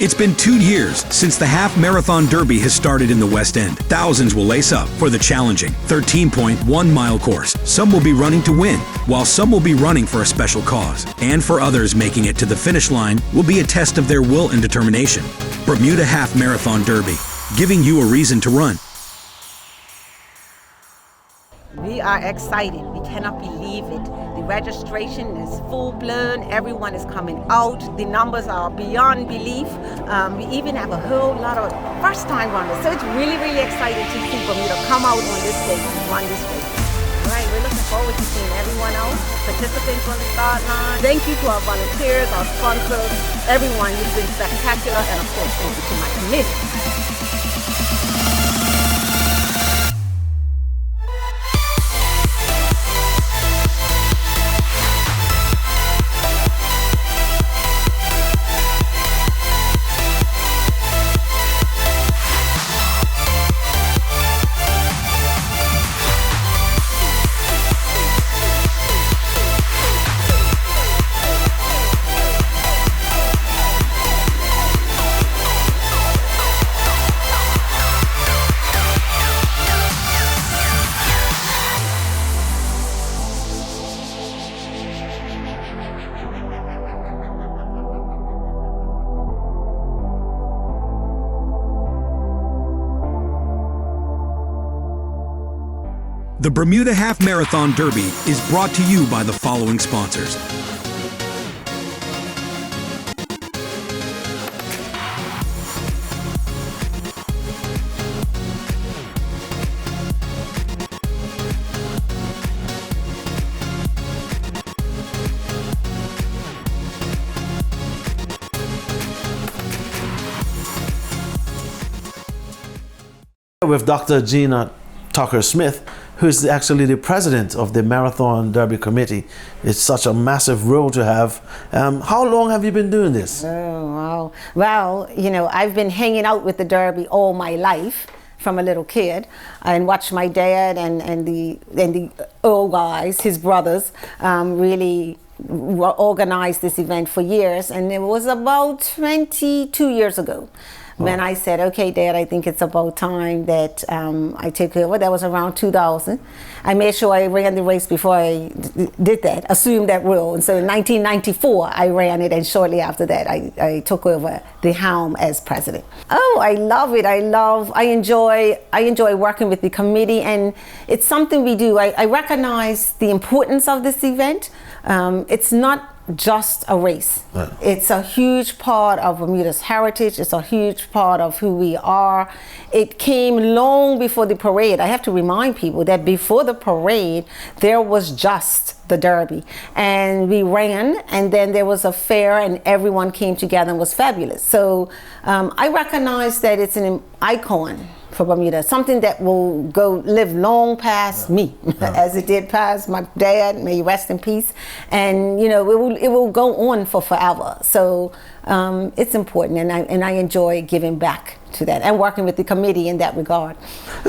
It's been 2 years since the Half Marathon Derby has started in the West End. Thousands will lace up for the challenging 13.1-mile course. Some will be running to win, while some will be running for a special cause. And for others, making it to the finish line will be a test of their will and determination. Bermuda Half Marathon Derby, giving you a reason to run. We are excited. We cannot believe it. The registration is full-blown. Everyone is coming out. The numbers are beyond belief. We even have a whole lot of first-time runners. So it's really, really exciting to see Bermuda come out on this day and run this race. All right, we're looking forward to seeing everyone else, participants on the start line. Thank you to our volunteers, our sponsors, everyone. You've been spectacular. And of course, thank you to my committee. The Bermuda Half Marathon Derby is brought to you by the following sponsors. With Dr. Gina Tucker-Smith, who's actually the president of the Marathon Derby Committee. It's such a massive role to have. How long have you been doing this? Oh, wow. Well, you know, I've been hanging out with the Derby all my life from a little kid, and watched my dad and the old guys, his brothers, really organized this event for years. And it was about 22 years ago. When I said, okay, Dad, I think it's about time that I take over. That was around 2000. I made sure I ran the race before I did that, assumed that rule. And so in 1994, I ran it, and shortly after that, I took over the helm as president. Oh, I love it. I enjoy working with the committee, and it's something we do. I recognize the importance of this event. It's not just a race. Right. It's a huge part of Bermuda's heritage. It's a huge part of who we are. It came long before the parade. I have to remind people that before the parade, there was just the Derby. And we ran, and then there was a fair, and everyone came together and was fabulous. So I recognize that it's an icon for Bermuda, something that will live long past me, as it did past my dad, may he rest in peace. And you know, it will go on for forever. So it's important, and I enjoy giving back to that and working with the committee in that regard.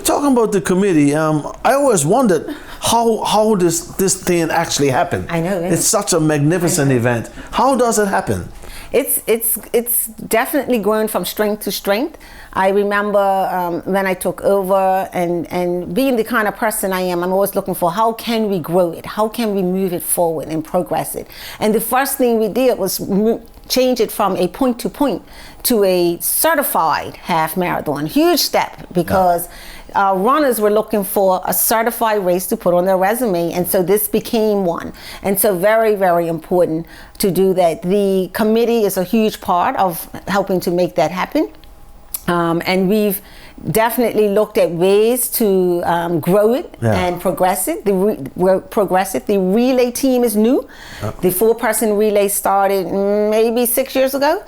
Talking about the committee, I always wondered how this thing actually happened. I know. It's such a magnificent event. How does it happen? It's definitely grown from strength to strength. I remember when I took over, and being the kind of person I am, I'm always looking for how can we grow it? How can we move it forward and progress it? And the first thing we did was change it from a point-to-point to a certified half marathon. Huge step, because runners were looking for a certified race to put on their resume, and so this became one. And so very, very important to do that. The committee is a huge part of helping to make that happen. And we've definitely looked at ways to grow it and progress it. The relay team is new. The 4-person relay started maybe 6 years ago,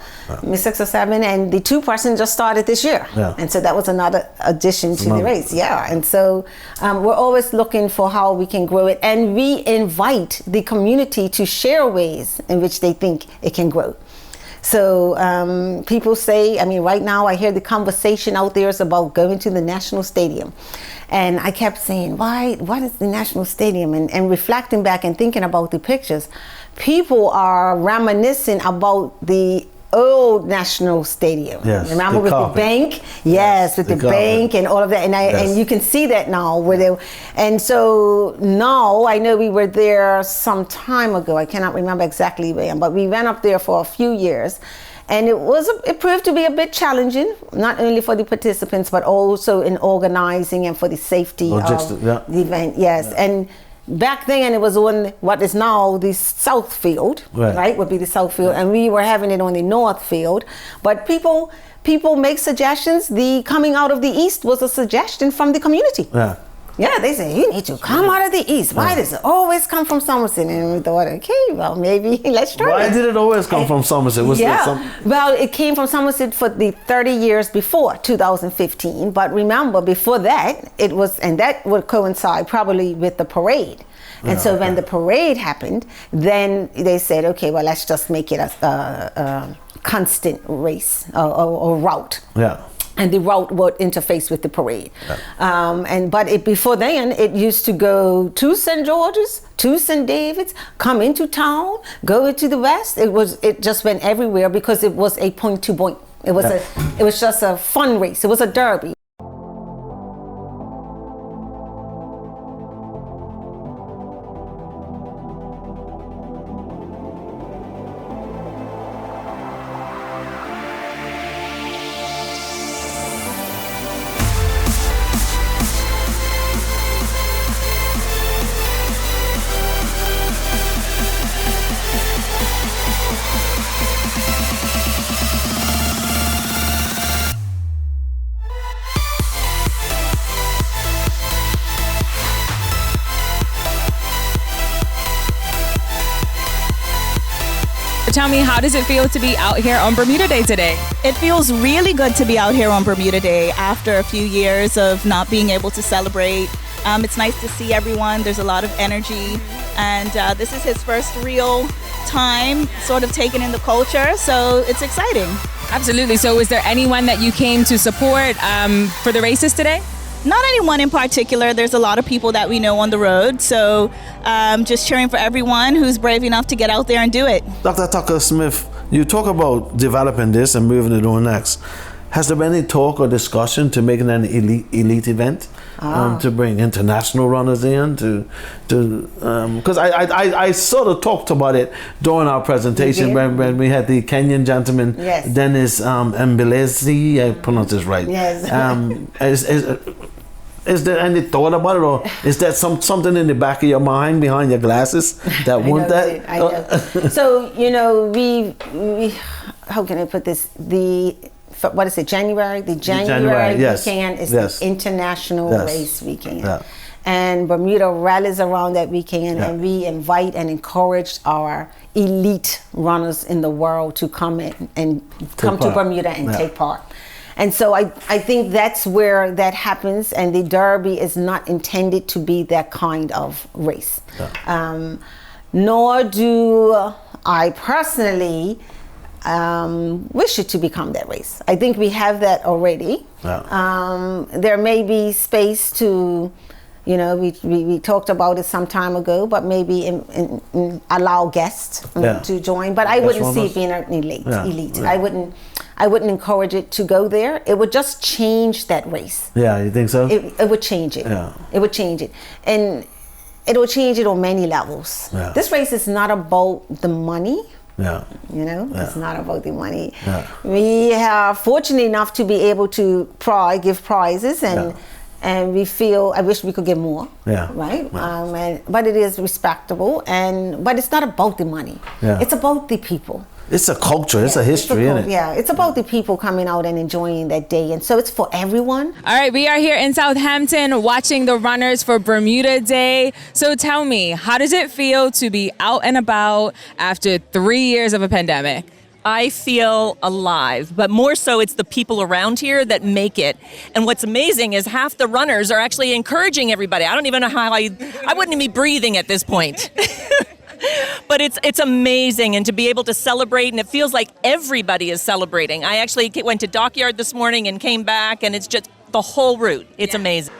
6 or 7, and the 2-person just started this year. And so that was another addition to the race. And so we're always looking for how we can grow it, and we invite the community to share ways in which they think it can grow. So people say, I mean, right now I hear the conversation out there is about going to the National Stadium. And I kept saying, what is the National Stadium? And reflecting back and thinking about the pictures, people are reminiscing about the old National Stadium. Yes, Remember the with carpet. the bank? Yes, with the carpet. bank and all of that. And you can see that now. And so now, I know we were there some time ago. I cannot remember exactly when, but we went up there for a few years. And it proved to be a bit challenging, not only for the participants, but also in organizing and for the safety of the event. Yes. Yeah. And back then it was on what is now the south field, right? Would be the south field. And we were having it on the north field. But people make suggestions. The coming out of the east was a suggestion from the community. Yeah, they say, you need to come out of the east. Why does it always come from Somerset? And we thought, okay, well, maybe let's try it. Why did it always come from Somerset? Well, it came from Somerset for the 30 years before 2015. But remember, before that, and that would coincide probably with the parade. And so when the parade happened, then they said, okay, well, let's just make it a constant race or route. Yeah. And the route would interface with the parade. But before then, it used to go to St. George's, to St. David's, come into town, go into the west. It just went everywhere because it was a point to point. It was just a fun race. It was a derby. Tell me, how does it feel to be out here on Bermuda Day today? It feels really good to be out here on Bermuda Day after a few years of not being able to celebrate. It's nice to see everyone. There's a lot of energy, and this is his first real time sort of taking in the culture, so it's exciting. Absolutely. So is there anyone that you came to support for the races today? Not anyone in particular. There's a lot of people that we know on the road, so just cheering for everyone who's brave enough to get out there and do it. Dr. Tucker Smith, you talk about developing this and moving it on next. Has there been any talk or discussion to making an elite event to bring international runners in because I sort of talked about it during our presentation when we had the Kenyan gentleman Dennis Mbelezi, I pronounced this right. Is there any thought about it, or is that something in the back of your mind behind your glasses that want that? I know. So we how can I put this? What is it? January? The January weekend is the international race weekend. Yeah. And Bermuda rallies around that weekend, and we invite and encourage our elite runners in the world to come to Bermuda and take part. And so I think that's where that happens, and the Derby is not intended to be that kind of race. Nor do I personally wish it to become that race. I think we have that already. There may be space to, we talked about it some time ago, but maybe allow guests to join. But I wouldn't see it being an elite. I wouldn't encourage it to go there. It would just change that race. Yeah, you think so? It would change it. Yeah. It would change it. And it will change it on many levels. Yeah. This race is not about the money. Yeah. It's not about the money. Yeah. We are fortunate enough to be able to give prizes, and we feel, I wish we could get more. Yeah. Right? Yeah. But it is respectable, but it's not about the money. Yeah. It's about the people. It's a culture, it's a history, isn't it? Yeah, it's about the people coming out and enjoying that day. And so it's for everyone. All right, we are here in Southampton watching the runners for Bermuda Day. So tell me, how does it feel to be out and about after 3 years of a pandemic? I feel alive, but more so it's the people around here that make it. And what's amazing is half the runners are actually encouraging everybody. I don't even know how I wouldn't be breathing at this point. But it's amazing, and to be able to celebrate, and it feels like everybody is celebrating. I actually went to Dockyard this morning and came back, and it's just the whole route. It's amazing.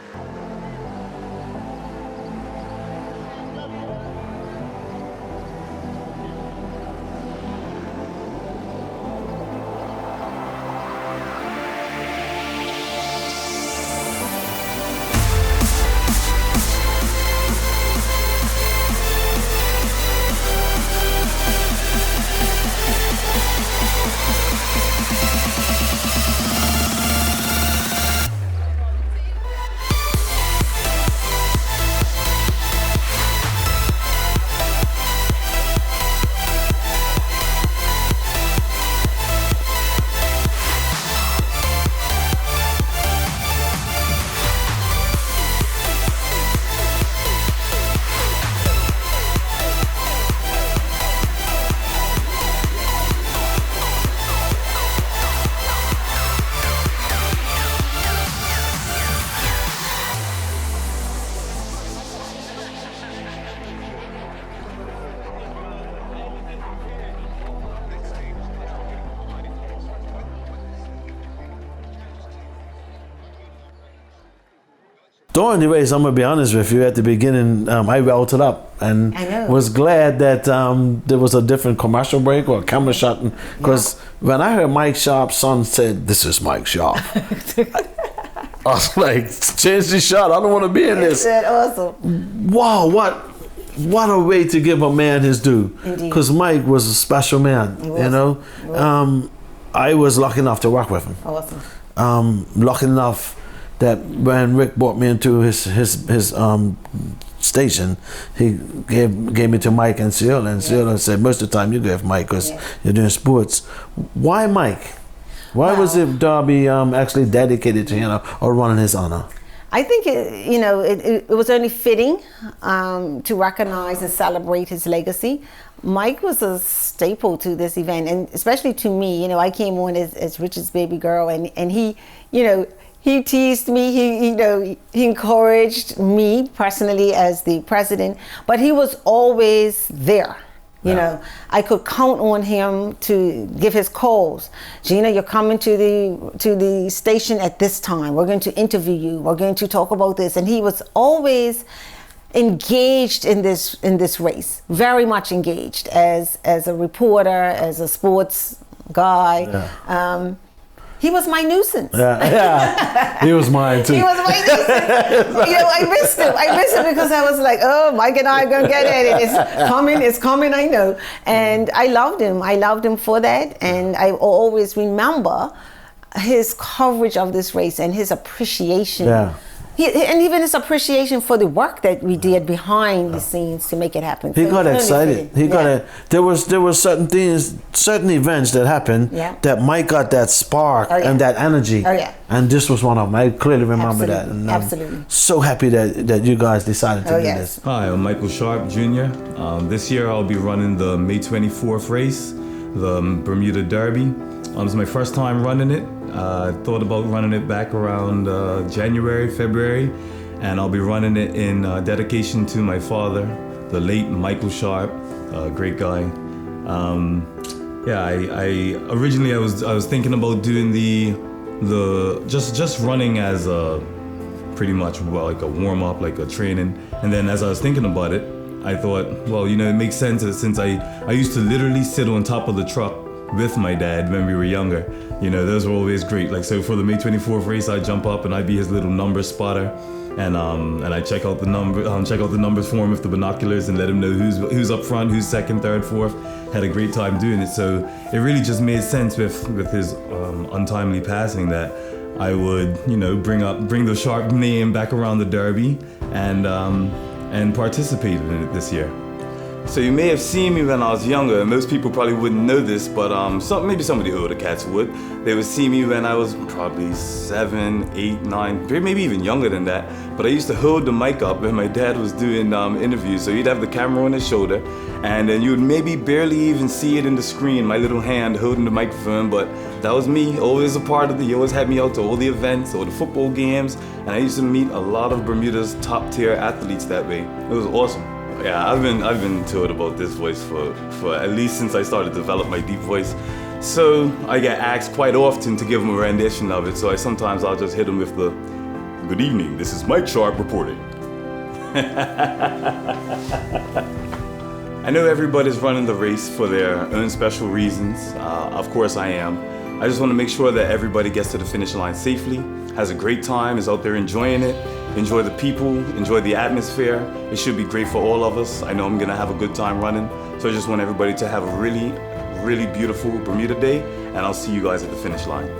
During the race, I'm gonna be honest with you. At the beginning, I welted up and I know. was glad that there was a different commercial break or a camera shot. Because when I heard Mike Sharp's son said, "This is Mike Sharp," I was like, "Change the shot. I don't want to be in this." That's awesome. Wow, what a way to give a man his due. Indeed. Because Mike was a special man. He was. You know, He was. I was lucky enough to work with him. Awesome. Lucky enough that when Rick brought me into his station, he gave me to Mike and Ciola, and Ciola said, most of the time you give Mike because you're doing sports. Why Mike? Why was it Derby actually dedicated to him or run in his honor? I think it was only fitting to recognize and celebrate his legacy. Mike was a staple to this event, and especially to me. You know, I came on as Richard's baby girl, and he, he teased me. He encouraged me personally as the president, but he was always there. You know, I could count on him to give his calls. Gina, you're coming to the station at this time. We're going to interview you. We're going to talk about this. And he was always engaged in this race, very much engaged as a reporter, as a sports guy. Yeah. He was my nuisance. Yeah, he was mine too. He was my nuisance. I missed him because I was like, oh, Mike and I are gonna get at it. It's coming, I know. And I loved him for that. And I always remember his coverage of this race and his appreciation. Yeah. And even his appreciation for the work that we did behind the scenes to make it happen. He So got it's really excited. fitting. There was certain things, certain events that happened that Mike got that spark and that energy. Oh, yeah. And this was one of them. I clearly remember that. And I'm Absolutely. so happy that you guys decided to do yes. this. Hi, I'm Michael Sharp Jr. This year I'll be running the May 24th race, the Bermuda Derby. It's my first time running it. I thought about running it back around January, February, and I'll be running it in dedication to my father, the late Michael Sharp, great guy. I originally I was thinking about doing the just running as a pretty much like a warm up, like a training, and then as I was thinking about it, I thought, well, it makes sense since I used to literally sit on top of the truck with my dad when we were younger. Those were always great. Like, so for the May 24th race, I'd jump up and I'd be his little number spotter, and I check out the numbers for him with the binoculars and let him know who's up front, who's second, third, fourth. Had a great time doing it. So it really just made sense with his untimely passing that I would bring the Sharp name back around the Derby and participate in it this year. So you may have seen me when I was younger, and most people probably wouldn't know this, but maybe some of the older cats would. They would see me when I was probably 7, 8, 9, maybe even younger than that. But I used to hold the mic up when my dad was doing interviews. So he'd have the camera on his shoulder, and then you would maybe barely even see it in the screen, my little hand holding the microphone, but that was me, always a part of he always had me out to all the events or the football games, and I used to meet a lot of Bermuda's top tier athletes that way. It was awesome. Yeah, I've been told about this voice for at least since I started to develop my deep voice. So I get asked quite often to give them a rendition of it. So sometimes I'll just hit them with the, "Good evening, this is Mike Sharp reporting." I know everybody's running the race for their own special reasons. Of course I am. I just want to make sure that everybody gets to the finish line safely, has a great time, is out there enjoying it. Enjoy the people, enjoy the atmosphere. It should be great for all of us. I know I'm gonna have a good time running. So I just want everybody to have a really, really beautiful Bermuda day, and I'll see you guys at the finish line.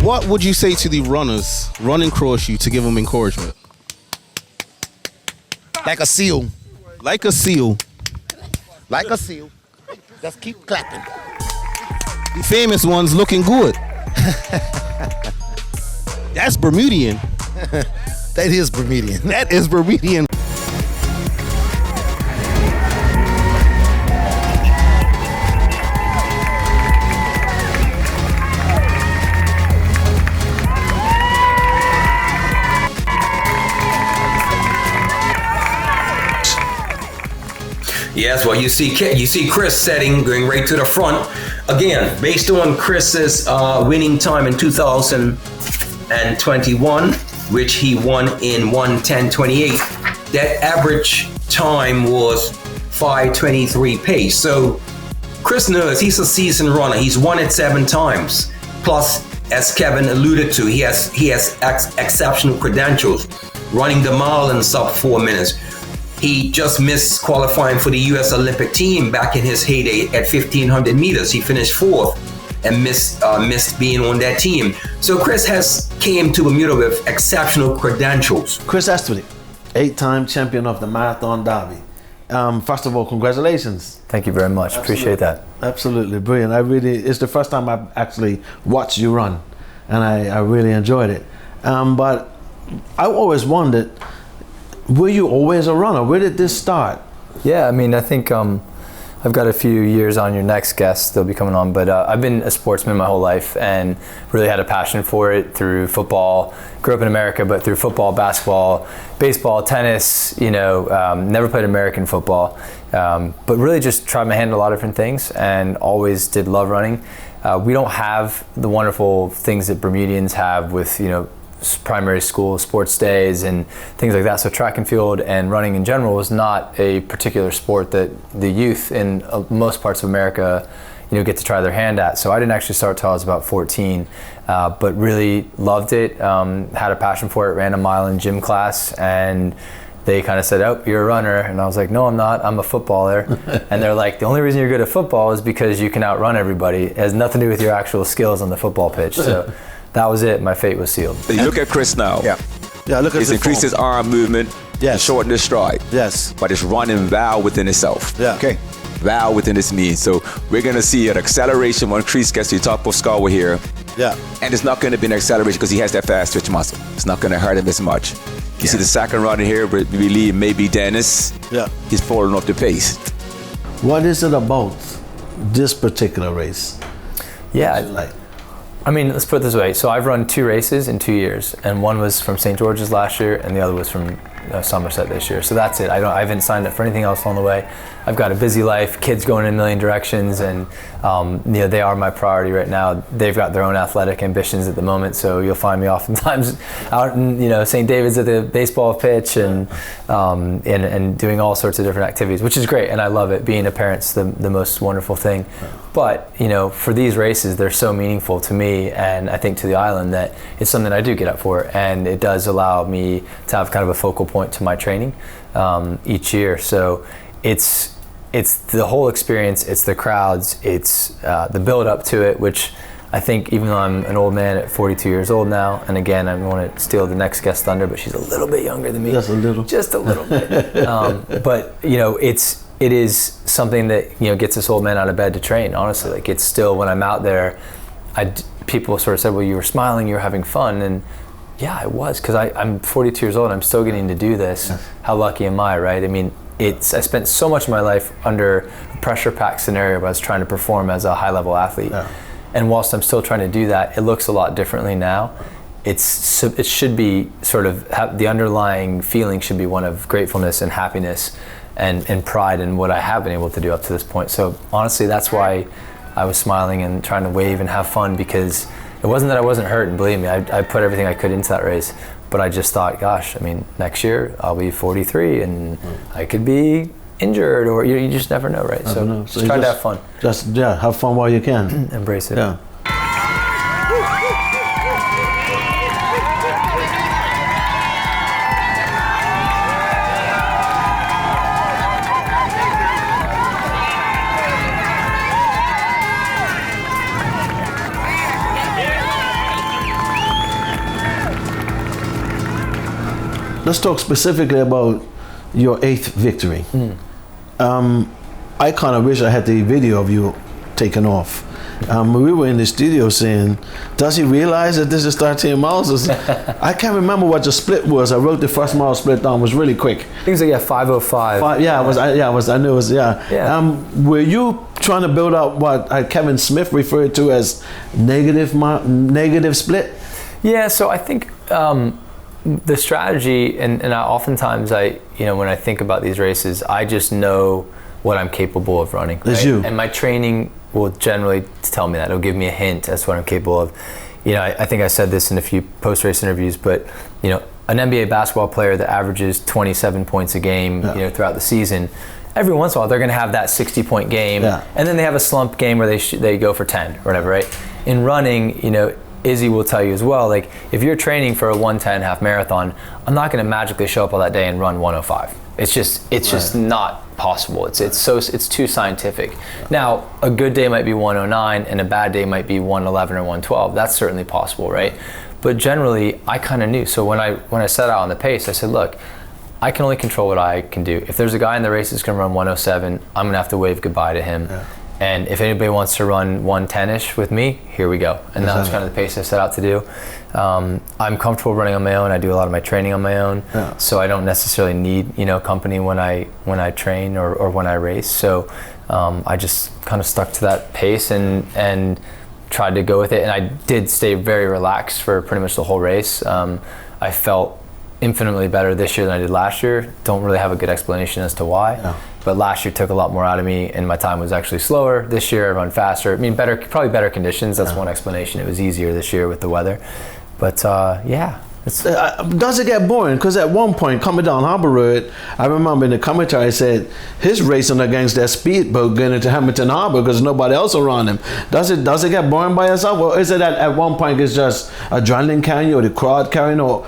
What would you say to the runners running across you to give them encouragement? Like a seal. Like a seal. Like a seal. Just keep clapping. The famous one's looking good. That's Bermudian. That is Bermudian. That is Bermudian. Yes, well, you see Chris going right to the front. Again, based on Chris's winning time in 2021, which he won in 1:10:28, that average time was 5:23 pace. So Chris knows he's a seasoned runner. He's won it 7 times. Plus, as Kevin alluded to, he has exceptional credentials, running the mile in sub 4 minutes. He just missed qualifying for the U.S. Olympic team back in his heyday at 1,500 meters. He finished 4th and missed being on that team. So Chris came to Bermuda with exceptional credentials. Chris Estwood, 8-time champion of the Marathon Derby. First of all, congratulations. Thank you very much. Appreciate that. Absolutely brilliant. It's the first time I've actually watched you run, and I really enjoyed it. But I always wondered, were you always a runner? Where did this start? Yeah, I mean, I think I've got a few years on your next guest. They'll be coming on, but I've been a sportsman my whole life and really had a passion for it through football. Grew up in America, but through football, basketball, baseball, tennis, never played American football, but really just tried my hand at a lot of different things and always did love running. We don't have the wonderful things that Bermudians have with, primary school sports days and things like that. So track and field and running in general was not a particular sport that the youth in most parts of America, get to try their hand at. So I didn't actually start till I was about 14, but really loved it. Had a passion for it. Ran a mile in gym class, and they kind of said, "Oh, you're a runner," and I was like, "No, I'm not. I'm a footballer." And they're like, "The only reason you're good at football is because you can outrun everybody. It has nothing to do with your actual skills on the football pitch." So that was it. My fate was sealed. You look at Chris now. Yeah, look at He's increased his arm movement. Yes. Shortened his stride. Yes. But it's running vow within itself. Yeah. Okay. Vow within its means. So we're going to see an acceleration when Chris gets to the top of Scarborough here. Yeah. And it's not going to be an acceleration because he has that fast twitch muscle. It's not going to hurt him as much. You see the second runner here, we believe maybe Dennis. Yeah. He's falling off the pace. What is it about this particular race? Yeah. I mean, let's put it this way. So I've run 2 races in 2 years, and one was from St. George's last year, and the other was from Somerset this year. So that's it. I haven't signed up for anything else along the way. I've got a busy life, kids going in a million directions, and they are my priority right now. They've got their own athletic ambitions at the moment, so you'll find me oftentimes out in St. David's at the baseball pitch and doing all sorts of different activities, which is great, and I love it. Being a parent's the most wonderful thing. But for these races, they're so meaningful to me, and I think to the island, that it's something I do get up for, and it does allow me to have kind of a focal point to my training each year. So it's the whole experience, it's the crowds, it's the build up to it, which I think, even though I'm an old man at 42 years old now, and again, I want to steal the next guest thunder, but she's a little bit younger than me. Just a little. Just a little bit. But it is something that gets this old man out of bed to train. Honestly, like, it's still, when I'm out there, people sort of said, "Well, you were smiling, you were having fun," and yeah, I was, because I'm 42 years old and I'm still getting to do this. Yes. How lucky am I, right? I mean, I spent so much of my life under a pressure-packed scenario where I was trying to perform as a high-level athlete. Yeah. And whilst I'm still trying to do that, it looks a lot differently now. It should be sort of, the underlying feeling should be one of gratefulness and happiness and pride in what I have been able to do up to this point. So honestly, that's why I was smiling and trying to wave and have fun, because it wasn't that I wasn't hurt, and believe me, I put everything I could into that race. But I just thought, gosh, I mean, next year I'll be 43 and I could be injured, or you just never know, right? So just try to have fun. Just have fun while you can. Embrace it. Yeah. Let's talk specifically about your 8th victory. I kind of wish I had the video of you taken off. We were in the studio saying, "Does he realize that this is 13 miles?" I can't remember what the split was. I wrote the first mile split down. It was really quick. I think it was like 5:05. I knew it was. Were you trying to build up what Kevin Smith referred to as negative split? Yeah. So I think the strategy, and oftentimes when I think about these races, I just know what I'm capable of running. That's you. And my training will generally tell me that. It'll give me a hint as to what I'm capable of. You know, I think I said this in a few post-race interviews, but you know, an NBA basketball player that averages 27 points a game, you know, throughout the season, every once in a while they're going to have that 60-point game, and then they have a slump game where they go for 10 or whatever, right? In running, you know, Izzy will tell you as well, like if you're training for a 1:10 half marathon, I'm not going to magically show up all that day and run 1:05. It's just not possible. It's too scientific. Now, a good day might be 1:09 and a bad day might be 1:11 or 1:12. That's certainly possible, right? But generally, I kind of knew. So when I set out on the pace, I said, look, I can only control what I can do. If there's a guy in the race that's going to run 1:07, I'm going to have to wave goodbye to him. And if anybody wants to run 1:10-ish with me, here we go. And that was kind of the pace I set out to do. I'm comfortable running on my own. I do a lot of my training on my own, so I don't necessarily need, you know, company when I train or when I race. So I just kind of stuck to that pace and tried to go with it. And I did stay very relaxed for pretty much the whole race. I felt infinitely better this year than I did last year. Don't really have a good explanation as to why. But last year took a lot more out of me, and my time was actually slower. This year I run faster. I mean, probably better conditions. That's one explanation. It was easier this year with the weather. But yeah. Does it get boring? Because at one point, coming down Harbour Road, I remember in the commentary I said, he's racing against that speedboat going into Hamilton Harbour because nobody else around him. Does it get boring by yourself? Or is it that at one point it's just adrenaline carrying you or the crowd carrying or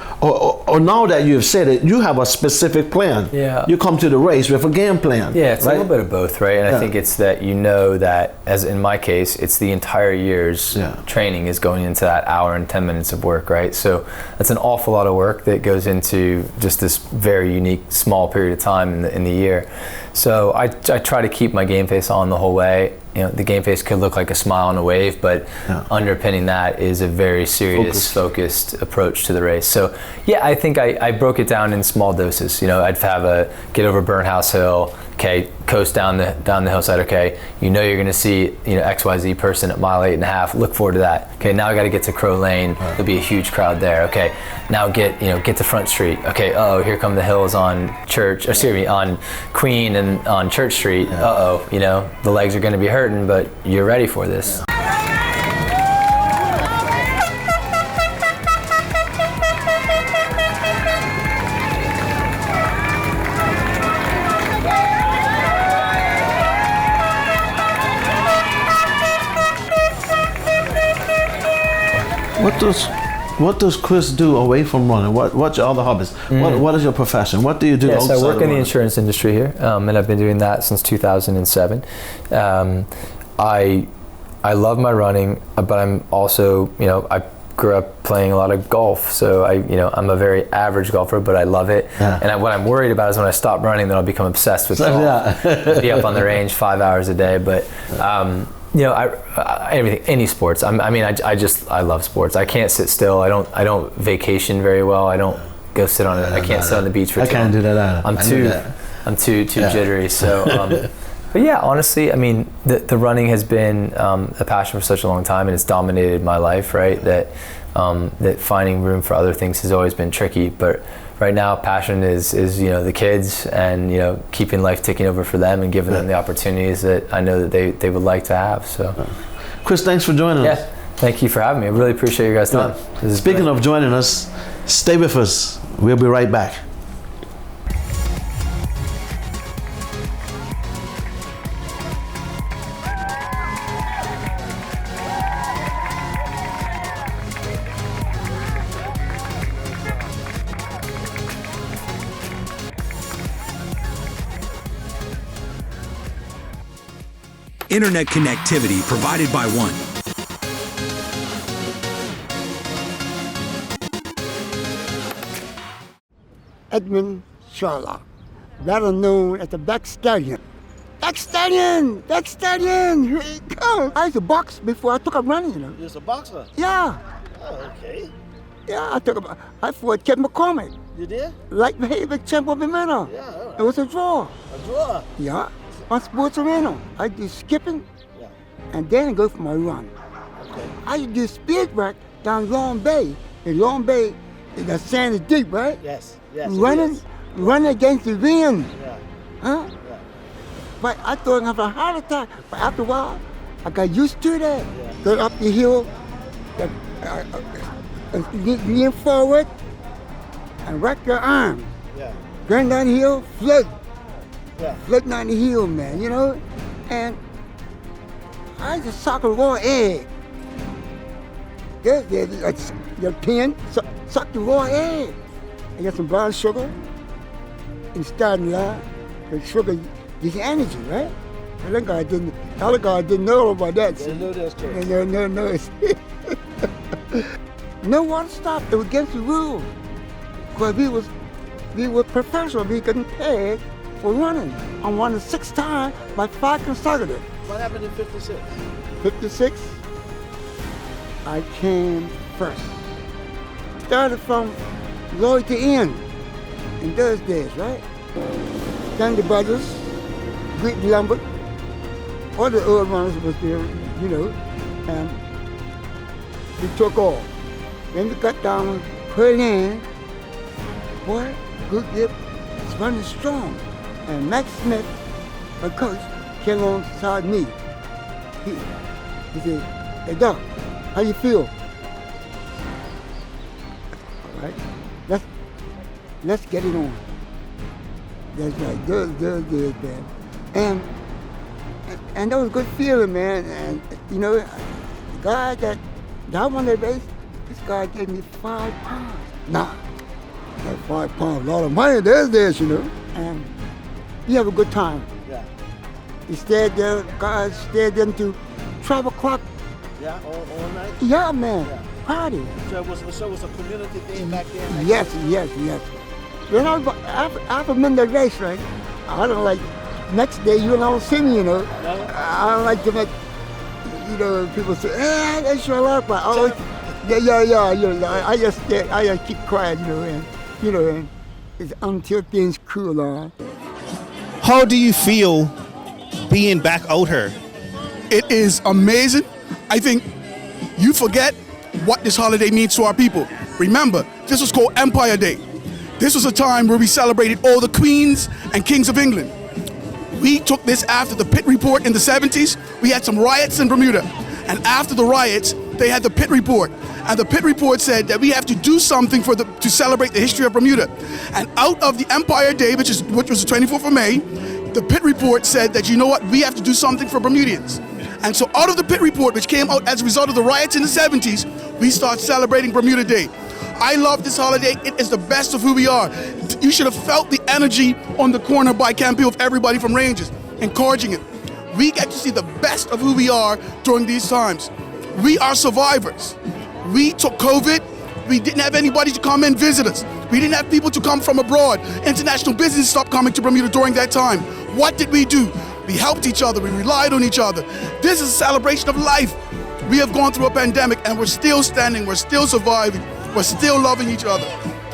now that you've said it, you have a specific plan. Yeah. You come to the race with a game plan. Yeah, it's a little bit of both, right? And I think it's that you know that, as in my case, it's the entire year's training is going into that hour and 10 minutes of work, right? So that's an awful lot of work that goes into just this very unique small period of time in the year. So I try to keep my game face on the whole way. You know, the game face could look like a smile and a wave, but underpinning that is a very serious, focused approach to the race. So yeah, I think I broke it down in small doses. You know, I'd have a get over Burnhouse Hill, okay, coast down the hillside, okay, you know you're gonna see, you know, XYZ person at mile 8.5, look forward to that. Okay, now I gotta get to Crow Lane, there'll be a huge crowd there. Okay, now get to Front Street. Okay, here come the hills on on Queen and on Church Street. You know, the legs are gonna be hurting, but you're ready for this. What does Chris do away from running? What's your other hobbies? What is your profession? What do you do outside I work in the running? insurance industry here, and I've been doing that since 2007. I love my running, but I'm also, you know, I grew up playing a lot of golf, so I'm a very average golfer, but I love it. And what I'm worried about is when I stop running, then I'll become obsessed with golf. Be up on the range 5 hours a day, but. You know, any sports. I love sports. I can't sit still. I don't vacation very well. I don't go sit on it. I can't sit on the beach for too long. I can't do that either. I'm too jittery. So, but yeah, honestly, I mean, the running has been a passion for such a long time, and it's dominated my life. Right, that finding room for other things has always been tricky, but. Right now, passion is the kids and keeping life ticking over for them and giving them the opportunities that I know that they would like to have. So, Chris, thanks for joining us. Thank you for having me. I really appreciate you guys' time. Speaking of joining us, stay with us. We'll be right back. Internet connectivity provided by One. Edmund Sherlock, better known as the Back Stallion. Back Stallion! Back Stallion! Here he comes! I used to box before I took up running, You was a boxer? Yeah. Oh, okay. Yeah, I fought Kevin McCormick. You did? Light behavior champ of Bermuda. Yeah. It was a draw. A draw? Yeah. On Sports Arena. I do skipping and then go for my run. Okay. I used to do speed work down Long Bay. In Long Bay, the sand is deep, right? Yes. Running against the wind. Yeah. Huh? Yeah. But I thought I have a heart attack. But after a while, I got used to that. Go up the hill, lean forward, and rack your arm. Going down the hill, float. Float down the hill, man, you know? And I just suck a raw egg. Your pen, suck the raw egg. I got some brown sugar and starting line. The sugar gives you energy, right? And that guy didn't know about that. No. No one stopped. It was against the rules. Because we were professional. We getting paid for running. I won the 6th time by 5 consecutive. What happened in 56? 56, I came first. Started from Lloyd to end in those days, right? Then the brothers, Great Lambert, all the old runners was there, you know, and we took off. Then we got down Berlin. Boy, good dip, it's running strong. And Max Smith, my coach, came alongside me. He said, "Hey Doc, how you feel?" All right, let's get it on. That's right, good, man. And that was a good feeling, man. And you know, the guy that won that race, this guy gave me 5 pounds. Nah, that 5 pounds, a lot of money those days, you know. And you have a good time. Yeah. You stayed there, guys stayed there until 12 o'clock. Yeah, all night? Yeah, man. Yeah. Party. So it was a community thing back then? Yes. When I've been the race, right? I don't like, next day you don't see me, you know. No? I don't like to make, you know, people say, "Hey, that's your luck," but yeah, you know, I just keep quiet, you know, and it's until things cool on. How do you feel being back out here? It is amazing. I think you forget what this holiday means to our people. Remember, this was called Empire Day. This was a time where we celebrated all the queens and kings of England. We took this after the Pitt Report in the 70s. We had some riots in Bermuda. And after the riots, they had the Pitt Report. And the Pitt Report said that we have to do something to celebrate the history of Bermuda. And out of the Empire Day, which was the 24th of May, the Pitt Report said that, you know what, we have to do something for Bermudians. And so out of the Pitt Report, which came out as a result of the riots in the 70s, we start celebrating Bermuda Day. I love this holiday. It is the best of who we are. You should have felt the energy on the corner by Campbell of everybody from Rangers, encouraging it. We get to see the best of who we are during these times. We are survivors. We took COVID. We didn't have anybody to come and visit us. We didn't have people to come from abroad. International business stopped coming to Bermuda during that time. What did we do? We helped each other. We relied on each other. This is a celebration of life. We have gone through a pandemic and we're still standing. We're still surviving. We're still loving each other.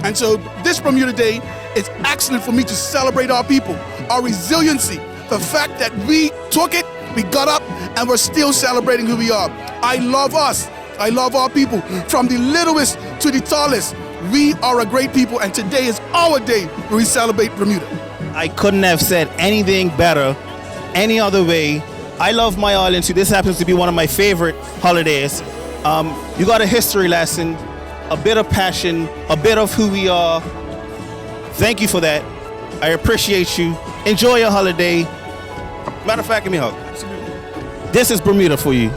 And so this Bermuda Day is excellent for me to celebrate our people, our resiliency, the fact that we took it, we got up, and we're still celebrating who we are. I love us. I love our people. From the littlest to the tallest, we are a great people, and today is our day where we celebrate Bermuda. I couldn't have said anything better, any other way. I love my island too. This happens to be one of my favorite holidays. You got a history lesson, a bit of passion, a bit of who we are. Thank you for that. I appreciate you. Enjoy your holiday. Matter of fact, give me a hug. This is Bermuda for you.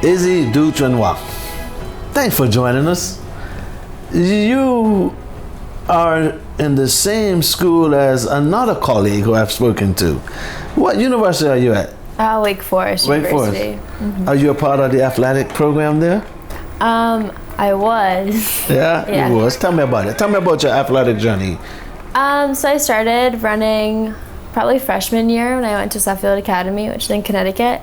Izzy Dutrenois, thanks for joining us. You are in the same school as another colleague who I've spoken to. What university are you at? Wake Forest University. Are you a part of the athletic program there? I was. Yeah, you was. Tell me about it. Tell me about your athletic journey. So I started running probably freshman year when I went to Suffield Academy, which is in Connecticut.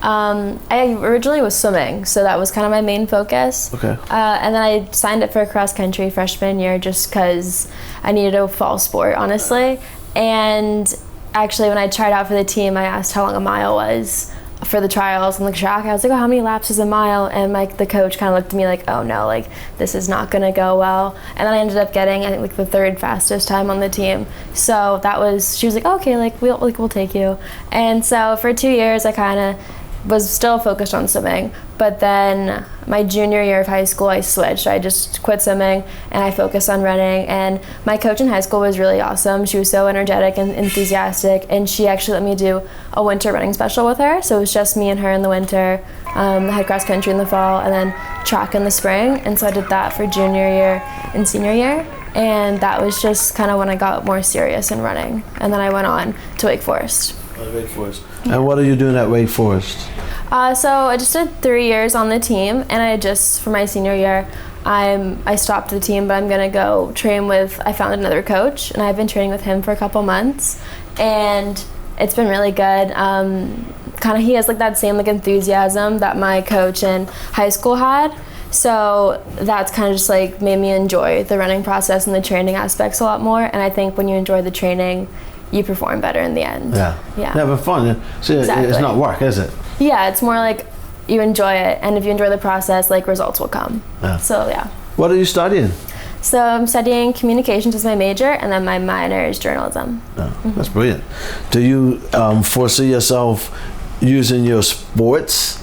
I originally was swimming, so that was kind of my main focus. Okay. And then I signed up for cross country freshman year just because I needed a fall sport, honestly. And actually, when I tried out for the team, I asked how long a mile was for the trials on the track. I was like, oh, how many laps is a mile? And the coach kind of looked at me like, oh no, like this is not gonna go well. And then I ended up getting, I think, like the third fastest time on the team. So that was, she was like, okay, like we'll take you. And so for 2 years, I kind of was still focused on swimming, but then my junior year of high school I switched. I just quit swimming and I focused on running, and my coach in high school was really awesome. She was so energetic and enthusiastic, and she actually let me do a winter running special with her, so it was just me and her in the winter. I had cross country in the fall and then track in the spring, and so I did that for junior year and senior year, and that was just kind of when I got more serious in running, and then I went on to Wake Forest. Wake Forest. And what are you doing at Wake Forest? So I just did 3 years on the team, and I just, for my senior year, I stopped the team, but I'm gonna go train with, I found another coach, and I've been training with him for a couple months, and it's been really good. Kind of, he has like that same like enthusiasm that my coach in high school had. So that's kind of just like made me enjoy the running process and the training aspects a lot more. And I think when you enjoy the training, you perform better in the end. Yeah. Yeah. But fun. So Exactly. It's not work, is it? Yeah, it's more like you enjoy it, and if you enjoy the process, like results will come. Yeah. So yeah. What are you studying? So I'm studying communications as my major, and then my minor is journalism. Oh, that's brilliant. Do you foresee yourself using your sports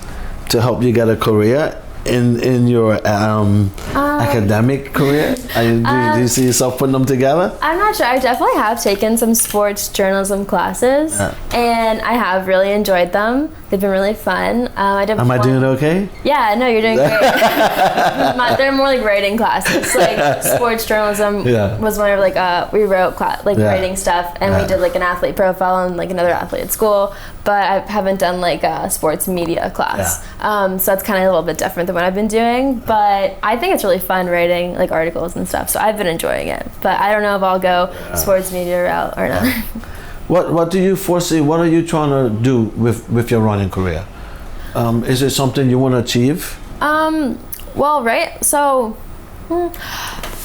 to help you get a career in your academic career? Do you see yourself putting them together? I'm not sure. I definitely have taken some sports journalism classes, and I have really enjoyed them. They've been really fun. Am I doing okay? Yeah, no, you're doing great. They're more like writing classes. Like sports journalism was more of like we wrote writing stuff, and we did like an athlete profile and like another athlete at school. But I haven't done like a sports media class, so that's kind of a little bit different than what I've been doing. But I think it's really fun writing like articles and stuff. So I've been enjoying it. But I don't know if I'll go sports media route or not. What do you foresee? What are you trying to do with your running career? Is it something you want to achieve? Well, right. So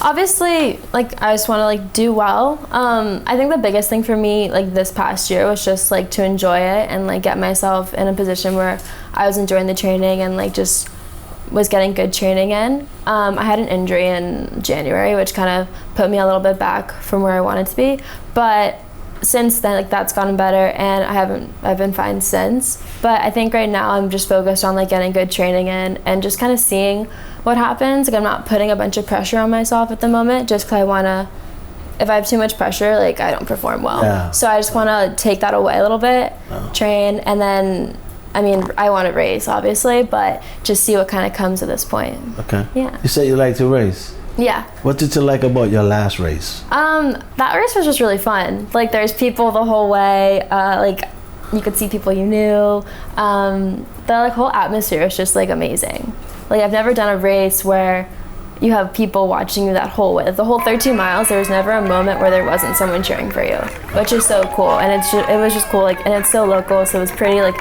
obviously, like I just want to like do well. I think the biggest thing for me like this past year was just like to enjoy it and like get myself in a position where I was enjoying the training and like just was getting good training in. I had an injury in January, which kind of put me a little bit back from where I wanted to be, but since then, like that's gotten better, and I've been fine since. But I think right now I'm just focused on like getting good training in and just kind of seeing what happens. Like I'm not putting a bunch of pressure on myself at the moment, just because I wanna. If I have too much pressure, like I don't perform well. Yeah. So I just want to take that away a little bit, train, and then. I mean, I want to race, obviously, but just see what kind of comes at this point. Okay. Yeah. You said you like to race. Yeah. What did you like about your last race? That race was just really fun. Like there's people the whole way. Like you could see people you knew. The like whole atmosphere is just like amazing. Like I've never done a race where you have people watching you that whole way. The whole 13 miles, there was never a moment where there wasn't someone cheering for you, which is so cool. And it was just cool. Like, and it's so local, so it was pretty like.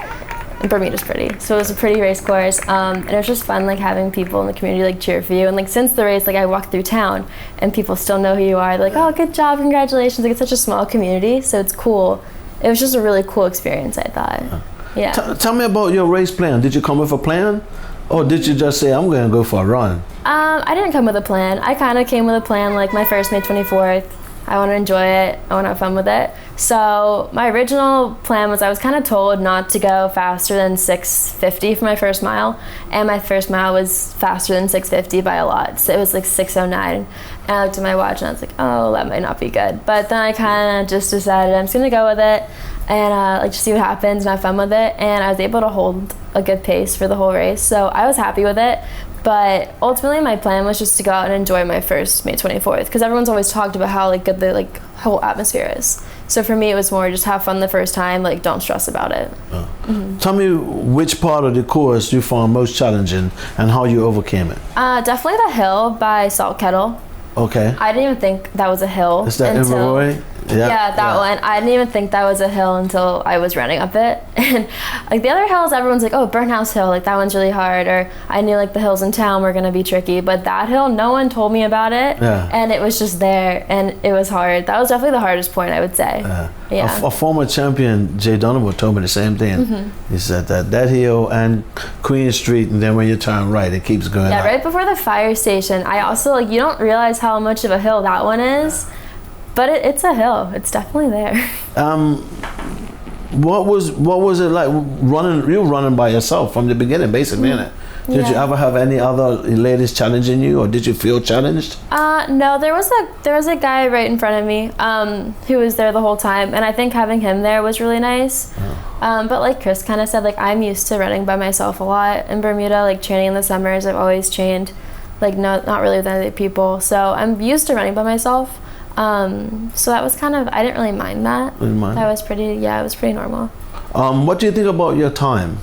Bermuda's pretty, so it was a pretty race course, and it was just fun like having people in the community like cheer for you. And like since the race, like I walked through town and people still know who you are. They're like, oh, good job, congratulations. Like it's such a small community, so it's cool. It was just a really cool experience, I thought. Yeah. Tell me about your race plan. Did you come with a plan, or did you just say I'm going to go for a run? I didn't come with a plan. I kind of came with a plan. Like my first May 24th, I want to enjoy it. I want to have fun with it. So my original plan was I was kind of told not to go faster than 6:50 for my first mile, and my first mile was faster than 6:50 by a lot. So it was like 6:09, and I looked at my watch and I was like, oh, that might not be good. But then I kind of just decided I'm just gonna go with it and like just see what happens and have fun with it. And I was able to hold a good pace for the whole race, so I was happy with it. But ultimately, my plan was just to go out and enjoy my first May 24th, because everyone's always talked about how like good the like whole atmosphere is. So for me, it was more just have fun the first time, like don't stress about it. Tell me which part of the course you found most challenging and how you overcame it. Definitely the hill by Salt Kettle. Okay. I didn't even think that was a hill. Is that until, Inverroy? Yeah, that one. I didn't even think that was a hill until I was running up it. And like the other hills, everyone's like, oh, Burnhouse Hill, like that one's really hard. Or I knew like the hills in town were gonna be tricky, but that hill, no one told me about it. Yeah. And it was just there, and it was hard. That was definitely the hardest point, I would say. Yeah. A former champion, Jay Donovan, told me the same thing. Mm-hmm. He said that hill and Queen Street, and then when you turn right, it keeps going Yeah, up. right before the fire station. I also like you don't realize how much of a hill that one is. But it's a hill. It's definitely there. What was it like running? You were running by yourself from the beginning, basically, innit? Did you ever have any other ladies challenging you, or did you feel challenged? No, there was a guy right in front of me who was there the whole time, and I think having him there was really nice. But like Chris kind of said, like I'm used to running by myself a lot in Bermuda. Like training in the summers, I've always trained, like not really with other people. So I'm used to running by myself. So that was kind of, I didn't really mind that. That was pretty, it was pretty normal. What do you think about your time?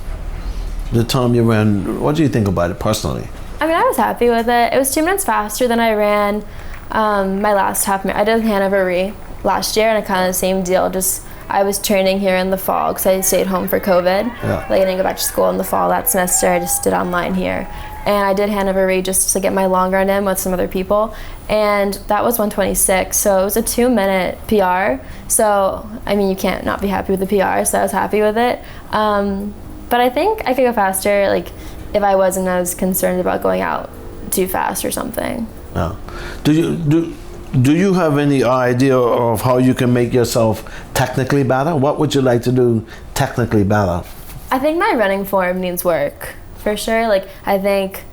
The time you ran, what do you think about it personally? I mean, I was happy with it. It was 2 minutes faster than I ran my last half marathon. I did Hanover Re last year, and it kind of the same deal. Just I was training here in the fall because I stayed home for COVID. Like I didn't go back to school in the fall that semester. I just did online here. And I did Hanover Re just to get my long run in with some other people. And that was 1:26, so it was a 2-minute PR. So, I mean, you can't not be happy with the PR, so I was happy with it. But I think I could go faster, like, if I wasn't as concerned about going out too fast or something. Yeah. Do you have any idea of how you can make yourself technically better? What would you like to do technically better? I think my running form needs work. For sure. Like I think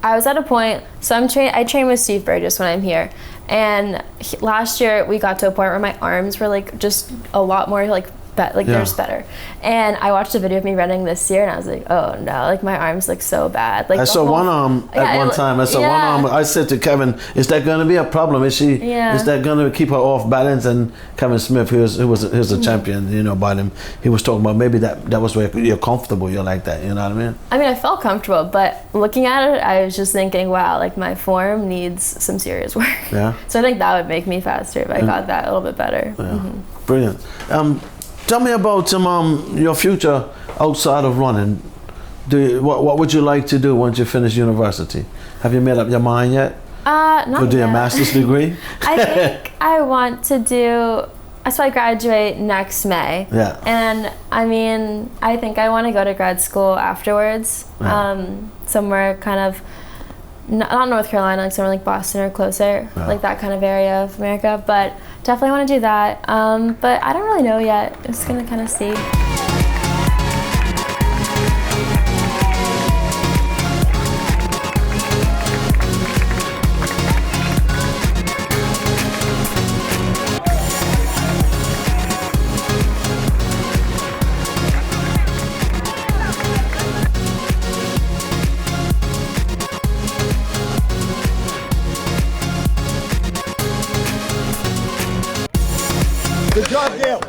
I was at a point, so I train with Steve Burgess when I'm here, and last year we got to a point where my arms were like just a lot more like they're just better. And I watched a video of me running this year, and I was like, oh no, like my arms look so bad. Like I saw one arm at one time. I saw one arm. I said to Kevin, "Is that going to be a problem? Is that going to keep her off balance?" And Kevin Smith, who was a champion, you know, by him, he was talking about maybe that was where you're comfortable. You're like that. You know what I mean? I mean, I felt comfortable, but looking at it, I was just thinking, wow, like my form needs some serious work. Yeah. So I think that would make me faster if I got that a little bit better. Yeah. Brilliant. Tell me about your future outside of running. What would you like to do once you finish university? Have you made up your mind yet? Not to do yet. a master's degree? I think I want to do. So I graduate next May. Yeah. And I mean, I think I want to go to grad school afterwards. Somewhere kind of not North Carolina, like somewhere like Boston or closer, like that kind of area of America. But definitely want to do that. But I don't really know yet. Just gonna kind of see.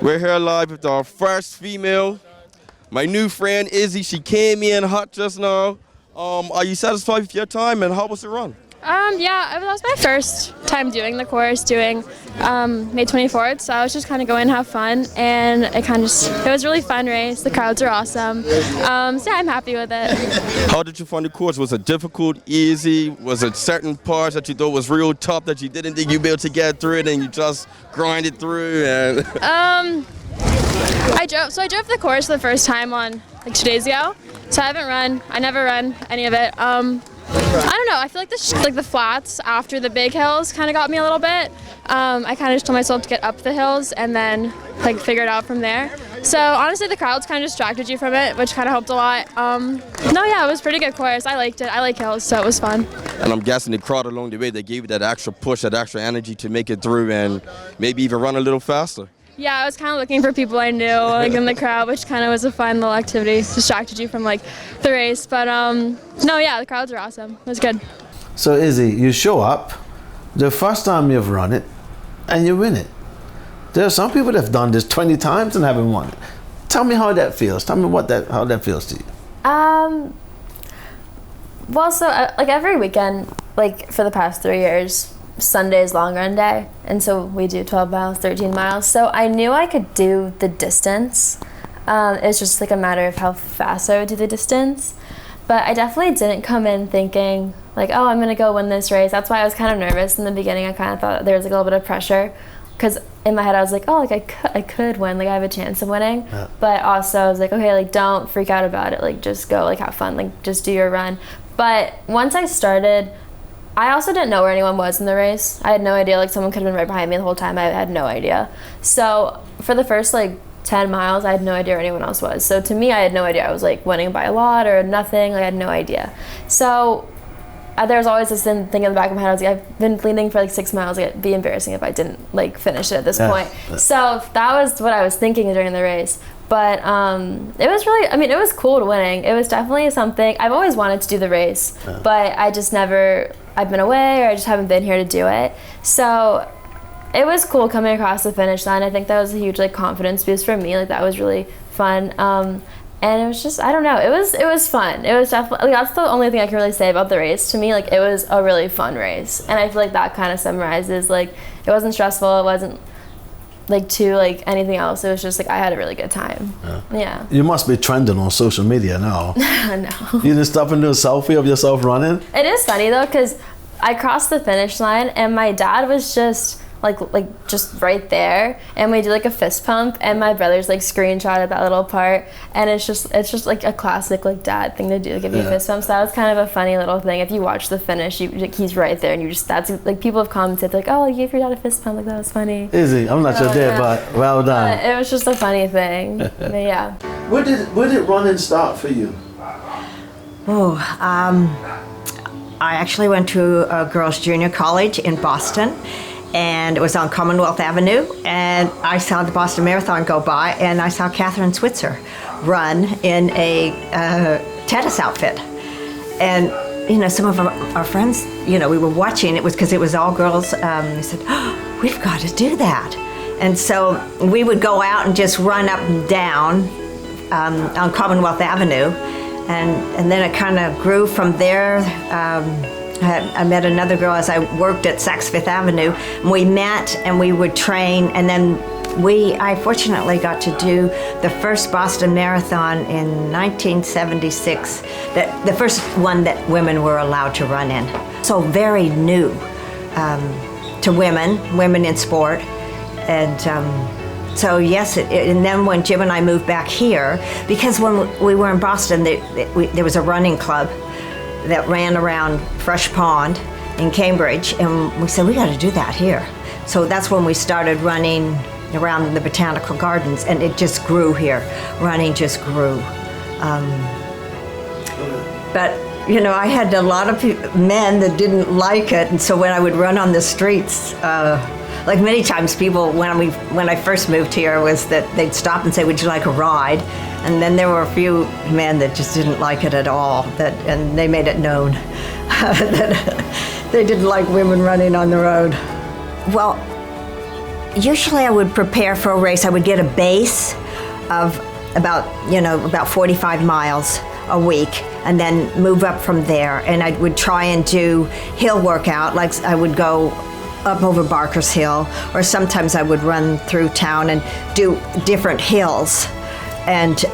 We're here live with our first female, my new friend Izzy. She came in hot just now. Are you satisfied with your time, and how was the run? Yeah, that was my first time doing the course, doing May 24th, so I was just kind of going to have fun, and it was a really fun race. The crowds are awesome, so yeah, I'm happy with it. How did you find the course? Was it difficult, easy? Was it certain parts that you thought was real tough that you didn't think you'd be able to get through it, and you just grinded through? And I drove the course the first time on like 2 days ago, so I never run any of it. I don't know. I feel like the flats after the big hills kind of got me a little bit. I kind of just told myself to get up the hills and then like figure it out from there. So honestly, the crowds kind of distracted you from it, which kind of helped a lot. No, yeah, it was a pretty good course. I liked it. I like hills, so it was fun. And I'm guessing the crowd along the way, they gave you that extra push, that extra energy to make it through and maybe even run a little faster. Yeah, I was kind of looking for people I knew like in the crowd, which kind of was a fun little activity. Distracted you from like the race, but no, yeah, the crowds are awesome. It was good. So Izzy, you show up the first time you've run it, and you win it. There are some people that have done this 20 times and haven't won it. Tell me how that feels. Tell me how that feels to you. Well, so like every weekend, like for the past 3 years, Sunday's long run day, and so we do 12 miles, 13 miles. So I knew I could do the distance. It's just like a matter of how fast I would do the distance. But I definitely didn't come in thinking like, oh, I'm gonna go win this race. That's why I was kind of nervous in the beginning. I kind of thought there was like a little bit of pressure, because in my head I was like, oh, like I could win, like I have a chance of winning. Yeah. But also I was like, okay, like don't freak out about it. Like just go, like have fun, like just do your run. But once I started, I also didn't know where anyone was in the race. I had no idea, like someone could have been right behind me the whole time. I had no idea. So for the first like 10 miles, I had no idea where anyone else was. So to me, I had no idea I was like winning by a lot or nothing. Like I had no idea. So there was always this thing in the back of my head. I was like, I've been leading for like 6 miles. It'd be embarrassing if I didn't like finish it at this point. So that was what I was thinking during the race. But it was really, I mean, it was cool to winning. It was definitely something, I've always wanted to do the race, but I just never, I've been away or I just haven't been here to do it. So it was cool coming across the finish line. I think that was a huge like confidence boost for me. Like that was really fun. And it was just, I don't know, it was fun. It was definitely, like, that's the only thing I can really say about the race. To me, like it was a really fun race. And I feel like that kind of summarizes, like it wasn't stressful, it wasn't like too like anything else. It was just like I had a really good time. Yeah. You must be trending on social media now. No. You didn't stop and do a selfie of yourself running? It is funny though, because I crossed the finish line and my dad was just like just right there, and we did like a fist pump, and my brother's like screenshotted that little part, and it's just like a classic like dad thing to do, give you a fist pump. So that was kind of a funny little thing. If you watch the finish, he's right there, and you just, that's like, people have commented like, oh, you gave your dad a fist pump, like that was funny. Easy, I'm not your dad, but well done. But it was just a funny thing. But yeah. Where did running start for you? Oh, I actually went to a girls' junior college in Boston, and it was on Commonwealth Avenue, and I saw the Boston Marathon go by, and I saw Catherine Switzer run in a tennis outfit. And, you know, some of our friends, you know, we were watching, it was because it was all girls, they said, oh, we've got to do that. And so we would go out and just run up and down on Commonwealth Avenue, and then it kind of grew from there. I met another girl as I worked at Saks Fifth Avenue, and we met and we would train, and then I fortunately got to do the first Boston Marathon in 1976, the first one that women were allowed to run in. So very new to women in sport. And so yes, and then when Jim and I moved back here, because when we were in Boston, there was a running club that ran around Fresh Pond in Cambridge, and we said, we got to do that here. So that's when we started running around the botanical gardens, and it just grew here. Running just grew. But you know, I had a lot of men that didn't like it, and so when I would run on the streets, like many times people, when I first moved here, was that they'd stop and say, would you like a ride? And then there were a few men that just didn't like it at all, and they made it known that they didn't like women running on the road. Well, usually I would prepare for a race. I would get a base of about 45 miles a week, and then move up from there. And I would try and do hill workout, like I would go up over Barker's Hill, or sometimes I would run through town and do different hills. And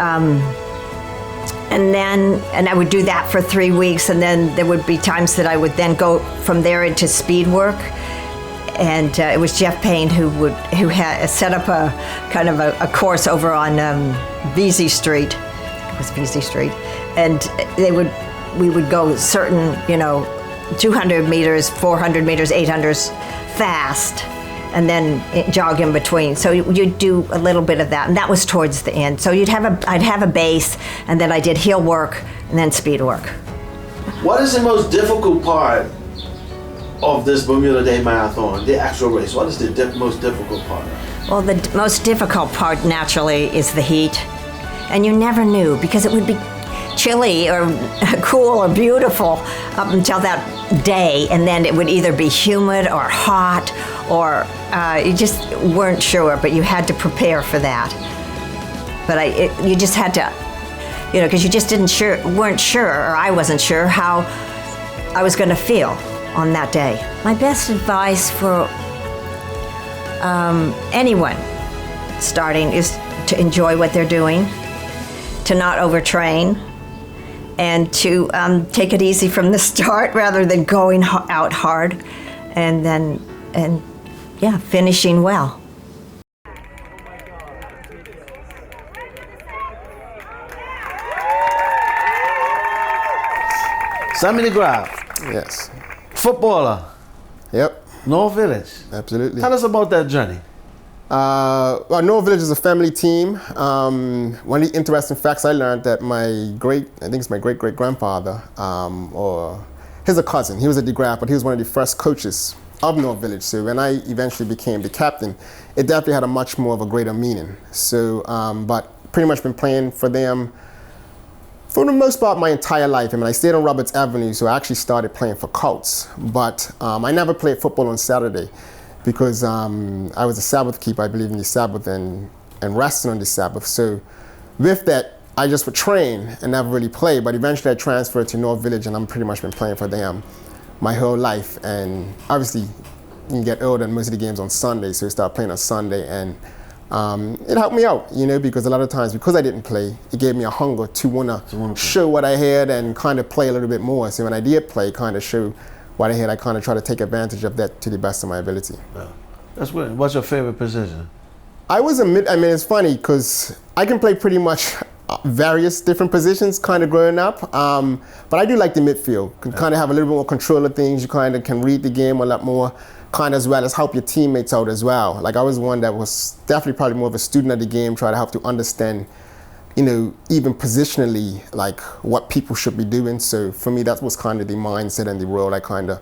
I would do that for 3 weeks, and then there would be times that I would then go from there into speed work. And it was Jeff Payne who had set up a kind of a course over on Vesey Street. It was Vesey Street, and we would go certain 200 meters, 400 meters, 800s fast, and then jog in between. So you'd do a little bit of that, and that was towards the end. So I'd have a base, and then I did hill work and then speed work. What is the most difficult part of this Bermuda Day Marathon, the actual race? What is the most difficult part? Well, the most difficult part naturally is the heat, and you never knew, because it would be chilly or cool or beautiful up until that day, and then it would either be humid or hot, or you just weren't sure, but you had to prepare for that. But you just had to, because you just weren't sure, or I wasn't sure how I was going to feel. on that day. My best advice for anyone starting is to enjoy what they're doing, to not overtrain, and to take it easy from the start rather than going out hard, and finishing well. Sammy DeGraff. Yes. Footballer. Yep. North Village. Absolutely. Tell us about that journey. Well, North Village is a family team. One of the interesting facts I learned that my great-great-grandfather, or he's a cousin, he was a DeGraff, but he was one of the first coaches of North Village. So when I eventually became the captain, it definitely had a much more of a greater meaning. So, but pretty much been playing for them for the most part my entire life. I mean, I stayed on Roberts Avenue, so I actually started playing for Colts. But I never played football on Saturday because I was a Sabbath keeper. I believe in the Sabbath and resting on the Sabbath. So with that, I just would train and never really play. But eventually I transferred to North Village, and I'm pretty much been playing for them my whole life. And obviously, you get older and most of the games on Sunday, so you start playing on Sunday. And it helped me out, you know, because a lot of times, because I didn't play, it gave me a hunger to want to show what I had and kind of play a little bit more. So when I did play, kind of show what I had, I kind of try to take advantage of that to the best of my ability. Yeah. That's good. What's your favorite position? I mean, it's funny because I can play pretty much various different positions kind of growing up, but I do like the midfield. Can kind of have a little bit more control of things. You kind of can read the game a lot more, kind of, as well as help your teammates out as well. Like, I was one that was definitely probably more of a student of the game, try to help to understand, you know, even positionally, like what people should be doing. So for me, that was kind of the mindset and the role I kind of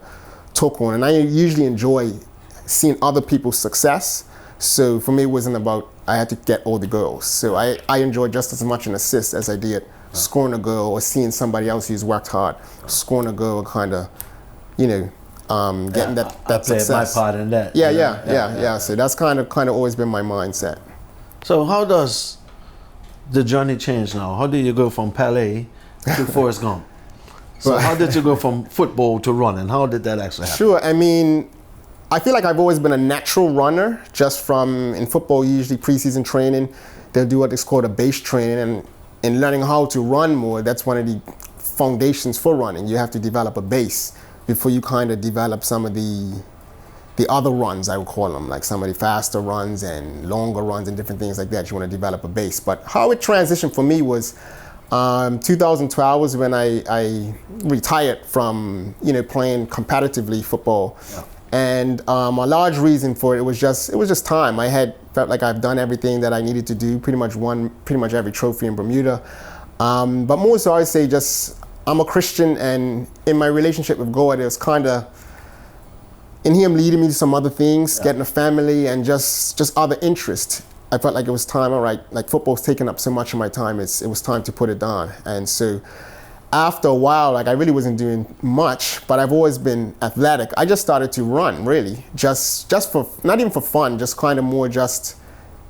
took on. And I usually enjoy seeing other people's success. So for me, it wasn't about I had to get all the goals. So I enjoyed just as much an assist as I did scoring a goal or seeing somebody else who's worked hard, scoring a goal, kind of, you know, getting that success. My part in that. Yeah. So that's kind of always been my mindset. So how does the journey change now? How did you go from Palais to Forrest Gump? So how did you go from football to running? How did that actually happen? Sure. I mean, I feel like I've always been a natural runner, just from, in football, usually preseason training, they'll do what is called a base training, and in learning how to run more, that's one of the foundations for running. You have to develop a base before you kind of develop some of the other runs, I would call them, like some of the faster runs and longer runs and different things like that. You want to develop a base. But how it transitioned for me was 2012 was when I retired from, you know, playing competitively football. Yeah. And a large reason for it was just time. I had felt like I've done everything that I needed to do, pretty much won pretty much every trophy in Bermuda. But more so, I say just I'm a Christian, and in my relationship with God, it was kind of in Him leading me to some other things, getting a family, and just other interests. I felt like it was time. All right, like football's taking up so much of my time. It was time to put it down. And so, after a while, like I really wasn't doing much, but I've always been athletic. I just started to run, really, just for, not even for fun, just kind of more just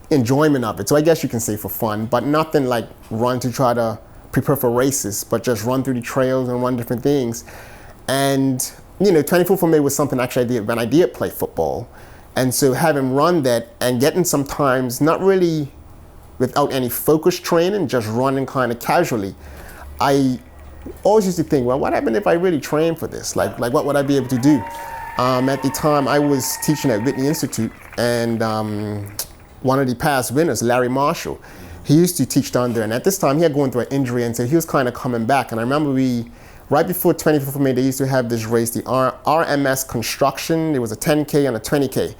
enjoyment of it. So I guess you can say for fun, but nothing like run to try to prepare for races, but just run through the trails and run different things. And, you know, 24 for me was something actually I did when I did play football. And so having run that and getting sometimes not really without any focused training, just running kind of casually, I always used to think, well, what happened if I really trained for this? Like what would I be able to do? At the time, I was teaching at Whitney Institute, and one of the past winners, Larry Marshall, he used to teach down there. And at this time, he had gone through an injury, and so he was kind of coming back. And I remember right before 25th of May, they used to have this race, the RMS Construction. There was a 10K and a 20K,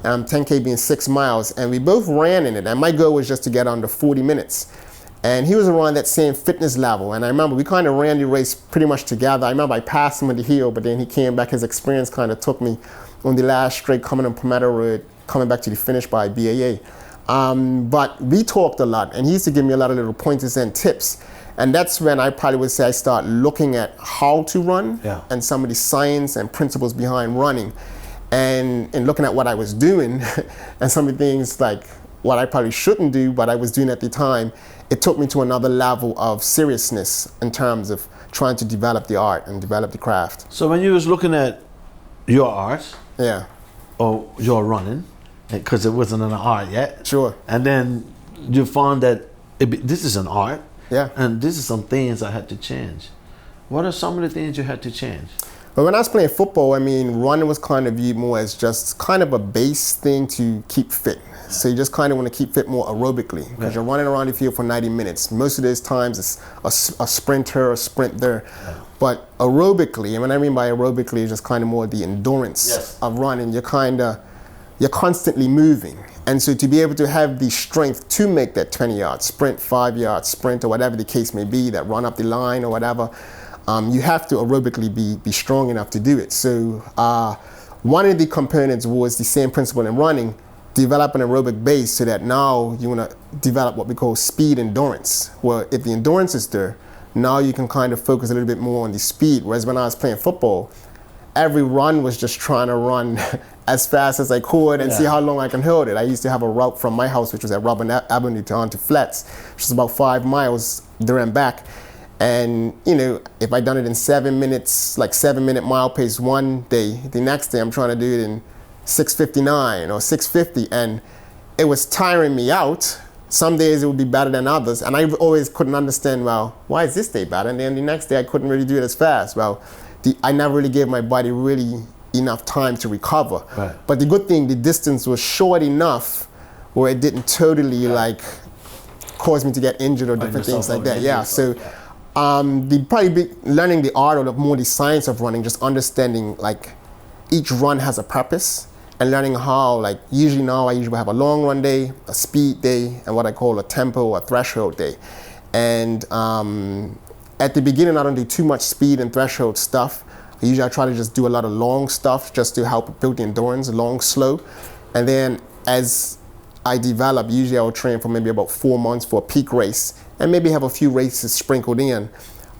10K being 6 miles. And we both ran in it. And my goal was just to get under 40 minutes. And he was around that same fitness level. And I remember we kind of ran the race pretty much together. I remember I passed him on the hill, but then he came back. His experience kind of took me on the last straight coming on Palmetto Road, coming back to the finish by BAA. But we talked a lot, and he used to give me a lot of little pointers and tips. And that's when I probably would say I start looking at how to run and some of the science and principles behind running, and looking at what I was doing and some of the things like what I probably shouldn't do, but I was doing at the time. It took me to another level of seriousness in terms of trying to develop the art and develop the craft. So when you was looking at your art. Yeah. Or your running, because it wasn't an art yet. Sure. And then you found that this is an art. Yeah. And this is some things I had to change. What are some of the things you had to change? But when I was playing football, I mean, running was kind of viewed more as just kind of a base thing to keep fit. So you just kind of want to keep fit more aerobically, because you're running around the field for 90 minutes. Most of those times it's a sprinter or sprinter. But aerobically, and what I mean by aerobically is just kind of more the endurance of running. You're constantly moving. And so to be able to have the strength to make that 20-yard sprint, 5-yard sprint, or whatever the case may be, that run up the line or whatever, you have to aerobically be strong enough to do it. So one of the components was the same principle in running, develop an aerobic base so that now you want to develop what we call speed endurance. Well, if the endurance is there, now you can kind of focus a little bit more on the speed. Whereas when I was playing football, every run was just trying to run as fast as I could and see how long I can hold it. I used to have a route from my house, which was at Robin Avenue, to Flats, which is about 5 miles there and back. And, you know, if I done it in 7 minutes, like 7-minute mile pace one day, the next day I'm trying to do it in 6:59 or 6:50, and it was tiring me out. Some days it would be better than others, and I always couldn't understand, well, why is this day better? And then the next day I couldn't really do it as fast. Well, I never really gave my body really enough time to recover. Right. But the good thing, the distance was short enough where it didn't totally like cause me to get injured or different things like that. Yeah. So learning the art or more the science of running, just understanding like each run has a purpose, and learning how, like, usually now I usually have a long run day, a speed day, and what I call a tempo or threshold day. And at the beginning, I don't do too much speed and threshold stuff. Usually I try to just do a lot of long stuff just to help build the endurance, long, slow. And then as I develop, usually I will train for maybe about 4 months for a peak race, and maybe have a few races sprinkled in.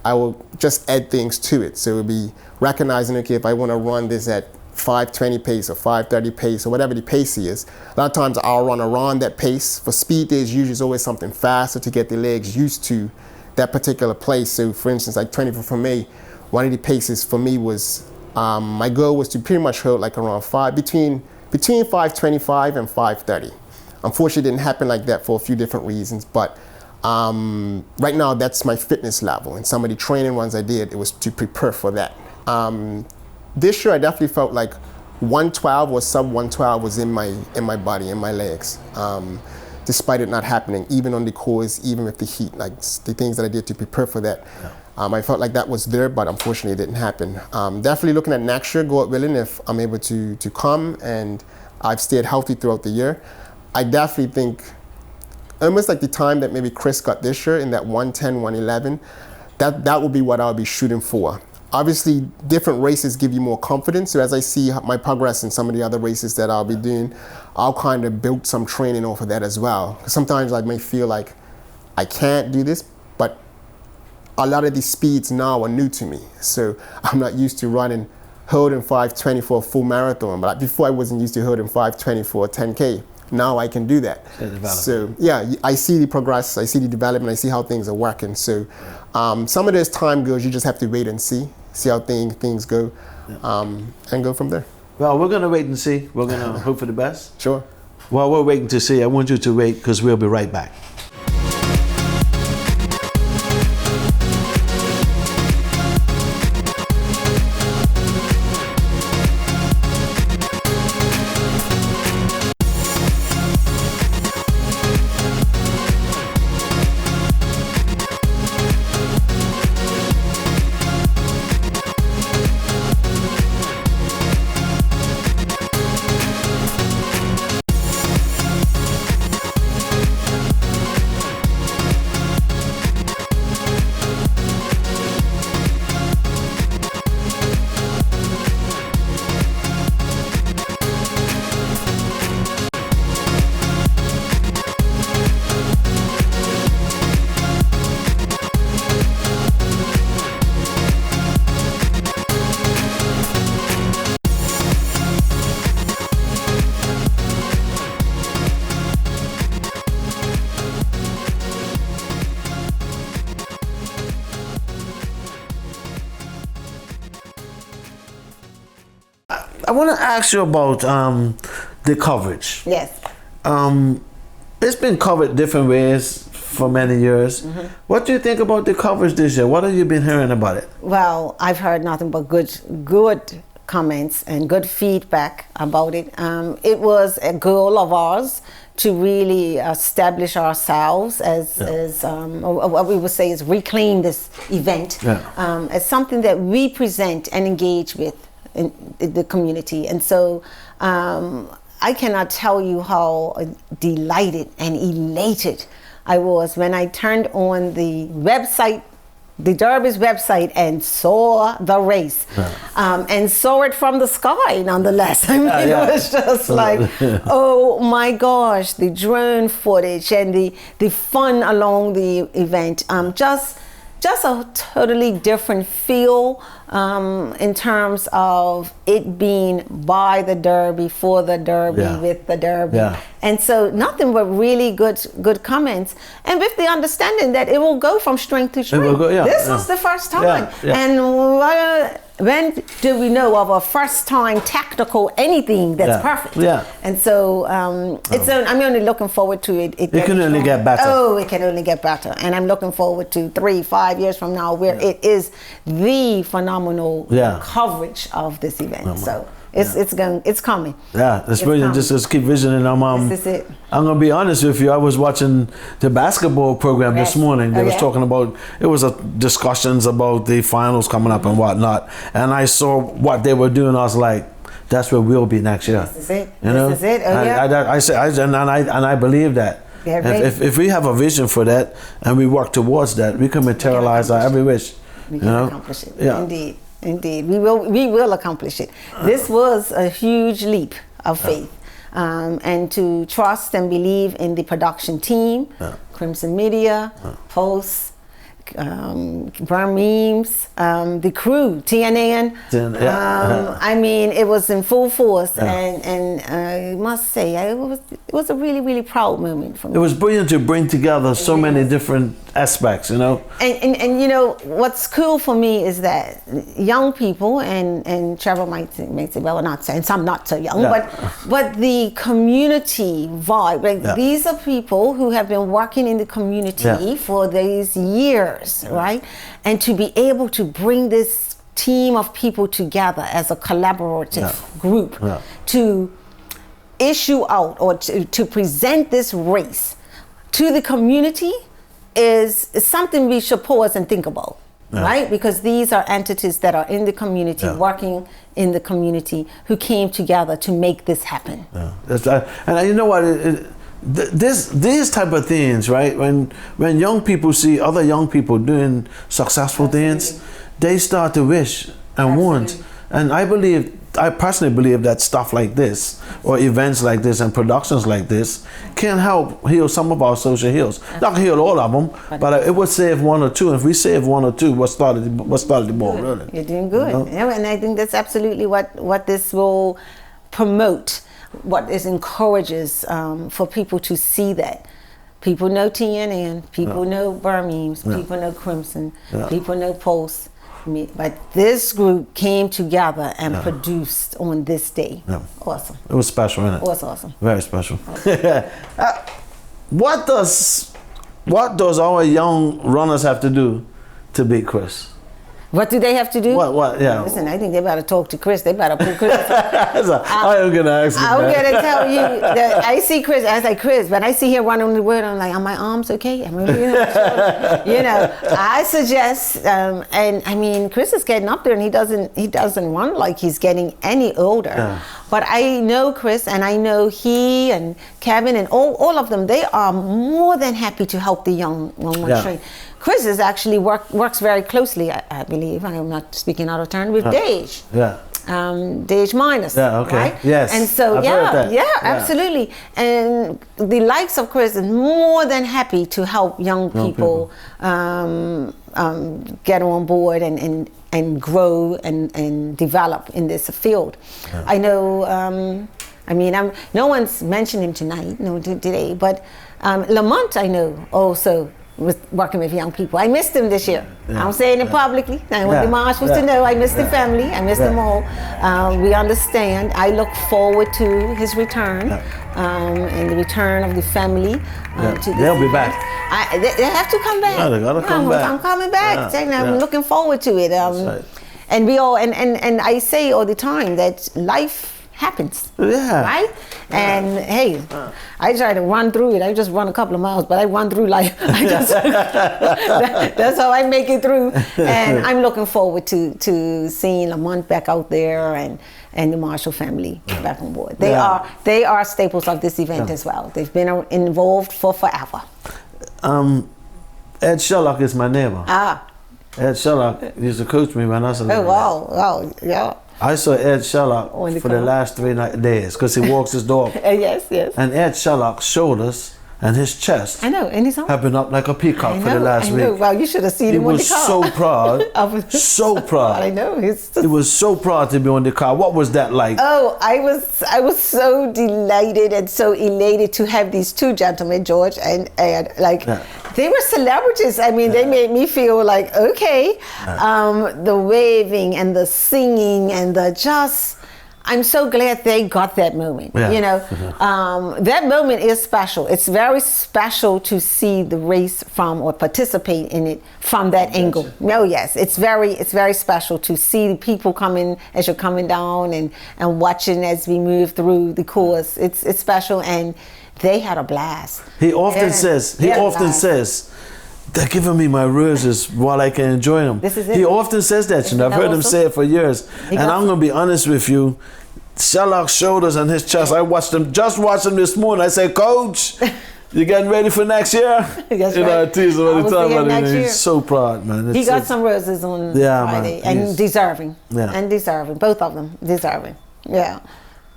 I will just add things to it. So it will be recognizing, okay, if I want to run this at 5:20 pace or 5:30 pace or whatever the pace is, a lot of times I'll run around that pace. For speed days, usually it's always something faster to get the legs used to that particular place. So for instance, like 24 for me, one of the paces for me was, my goal was to pretty much hold like around between 5:25 and 5:30. Unfortunately, it didn't happen like that for a few different reasons, but right now that's my fitness level. And some of the training runs I did, it was to prepare for that. This year I definitely felt like 112 or sub 112 was in my body, in my legs, despite it not happening, even on the course, even with the heat, like the things that I did to prepare for that. I felt like that was there, but unfortunately it didn't happen. Definitely looking at next year, God willing, if I'm able to come and I've stayed healthy throughout the year, I definitely think almost like the time that maybe Chris got this year in that 110, 111, that would be what I'll be shooting for. Obviously, different races give you more confidence. So as I see my progress in some of the other races that I'll be doing, I'll kind of build some training off of that as well. Sometimes I may feel like I can't do this, but a lot of these speeds now are new to me. So I'm not used to holding 5:20 for a full marathon. But before I wasn't used to holding 5:20 for a 10K. Now I can do that. So yeah, I see the progress, I see the development, I see how things are working. So some of those time goals, you just have to wait and see how things go, and go from there. Well, we're going to wait and see. We're going to hope for the best. Sure. While we're waiting to see, I want you to wait, because we'll be right back. want to ask you about the coverage. Yes. It's been covered different ways for many years. Mm-hmm. What do you think about the coverage this year? What have you been hearing about it? Well, I've heard nothing but good comments and good feedback about it. It was a goal of ours to really establish ourselves as what we would say is reclaim this event as something that we present and engage with in the community. And so I cannot tell you how delighted and elated I was when I turned on the website, the Derby's website, and saw the race, and saw it from the sky nonetheless. I mean, it was just like, oh my gosh, the drone footage and the fun along the event. Just a totally different feel in terms of it being by the Derby, for the Derby, with the Derby. And so nothing but really good comments, and with the understanding that it will go from strength to strength. This was the first time. And when do we know of a first time tactical anything that's perfect? And so I'm only looking forward to it. It can only get better. Oh, it can only get better. And I'm looking forward to 3-5 years from now where it is the phenomenal coverage of this event. So it's coming. Yeah, it's brilliant. Just keep visioning. This is it. I'm gonna be honest with you. I was watching the basketball program this morning. They was talking about, it was discussions about the finals coming up and whatnot. And I saw what they were doing. I was like, that's where we'll be next year. This is it. You know? This is it. I believe that. If we have a vision for that and we work towards that, we can materialize our every wish. We can accomplish it. Indeed, we will accomplish it. This was a huge leap of faith, and to trust and believe in the production team, Crimson Media, Pulse, Burn Memes, the crew, TNN. I mean, it was in full force, and I must say, it was a really, really proud moment for me. It was brilliant to bring together so many different aspects, you know. And you know, what's cool for me is that young people, and Trevor might say, well, not saying some not so young, but the community vibe. Like these are people who have been working in the community for these years. Right? And to be able to bring this team of people together as a collaborative group to issue out or to present this race to the community is something we should pause and think about. Right? Because these are entities that are in the community, working in the community, who came together to make this happen. And you know what? These type of things, right? When young people see other young people doing successful things, they start to wish and want. And I personally believe that stuff like this, or events like this, and productions like this, can help heal some of our social ills. Not heal all of them, but it would save one or two. And if we save one or two, what started the ball, really? You're doing good. You know? And I think that's absolutely what this will promote. What this encourages for people to see that. People know TNN, people know Burmemes, people know Crimson, people know Pulse. But this group came together and produced on this day. Awesome. It was special, isn't it? It was awesome. Very special. What does our young runners have to do to beat Chris? What do they have to do? What? Yeah. Listen, I think they better talk to Chris. They better put Chris. I am gonna ask you. I'm gonna tell you that I see Chris. I was like, Chris, when I see him running the word, I'm like, are my arms okay? I mean, you know, I suggest, and I mean, Chris is getting up there, and he doesn't run like he's getting any older. But I know Chris, and I know he and Kevin and all of them. They are more than happy to help the young one train. Chris is actually works very closely, I believe, I am not speaking out of turn, with Dej. Dej Minus. Right? Yes. And so, absolutely. And the likes of Chris is more than happy to help young people get on board and grow and develop in this field. I know, no one's mentioned him today, but Lamont, I know, also with working with young people. I missed him this year. Yeah. I'm saying it publicly. I want Yeah. the marshals to know I missed the family. I missed them all. We understand. I look forward to his return and the return of the family. To this They'll be event. back. They have to come back. Yeah, they gotta come back. I'm coming back. I'm looking forward to it. right. And we all and I say all the time that life happens. Yeah. Right? And hey, I try to run through it. I just run a couple of miles, but I run through life. That's how I make it through. And I'm looking forward to seeing Lamont back out there and the Marshall family back on board. They are staples of this event as well. They've been involved for forever. Ed Sherlock is my neighbor. Ed Sherlock used to coach me when I was a little Oh wow, yeah. I saw Ed Sherlock On the for the car. last 3 days because he walks his dog. Yes. And Ed Sherlock's shoulders and his chest I know, and he's on. have been up like a peacock for the last I know. week. Well, you should have seen He him on the was car. so proud. So proud. I know. He was so proud to be on the car. What was that like? Oh, I was so delighted and so elated to have these two gentlemen, George and like. They were celebrities. I mean, they made me feel like, okay, the waving and the singing and the just, I'm so glad they got that moment. Yeah. You know, that moment is special. It's very special to see the race from or participate in it from that angle. No, yes, it's very special to see the people coming as you're coming down and watching as we move through the course. It's special, and they had a blast. He often says, they're giving me my roses while I can enjoy them. This is it. He often says that, you know. I've heard him say it for years. And I'm going to be honest with you, Sherlock's shoulders and his chest, I watched him this morning. I say, Coach, you getting ready for next year? That's you know, I right. tease him all I the will time. see him But next year. he's so proud, man. He got some roses on Friday, man, and deserving. Yeah. And deserving. Both of them deserving. Yeah.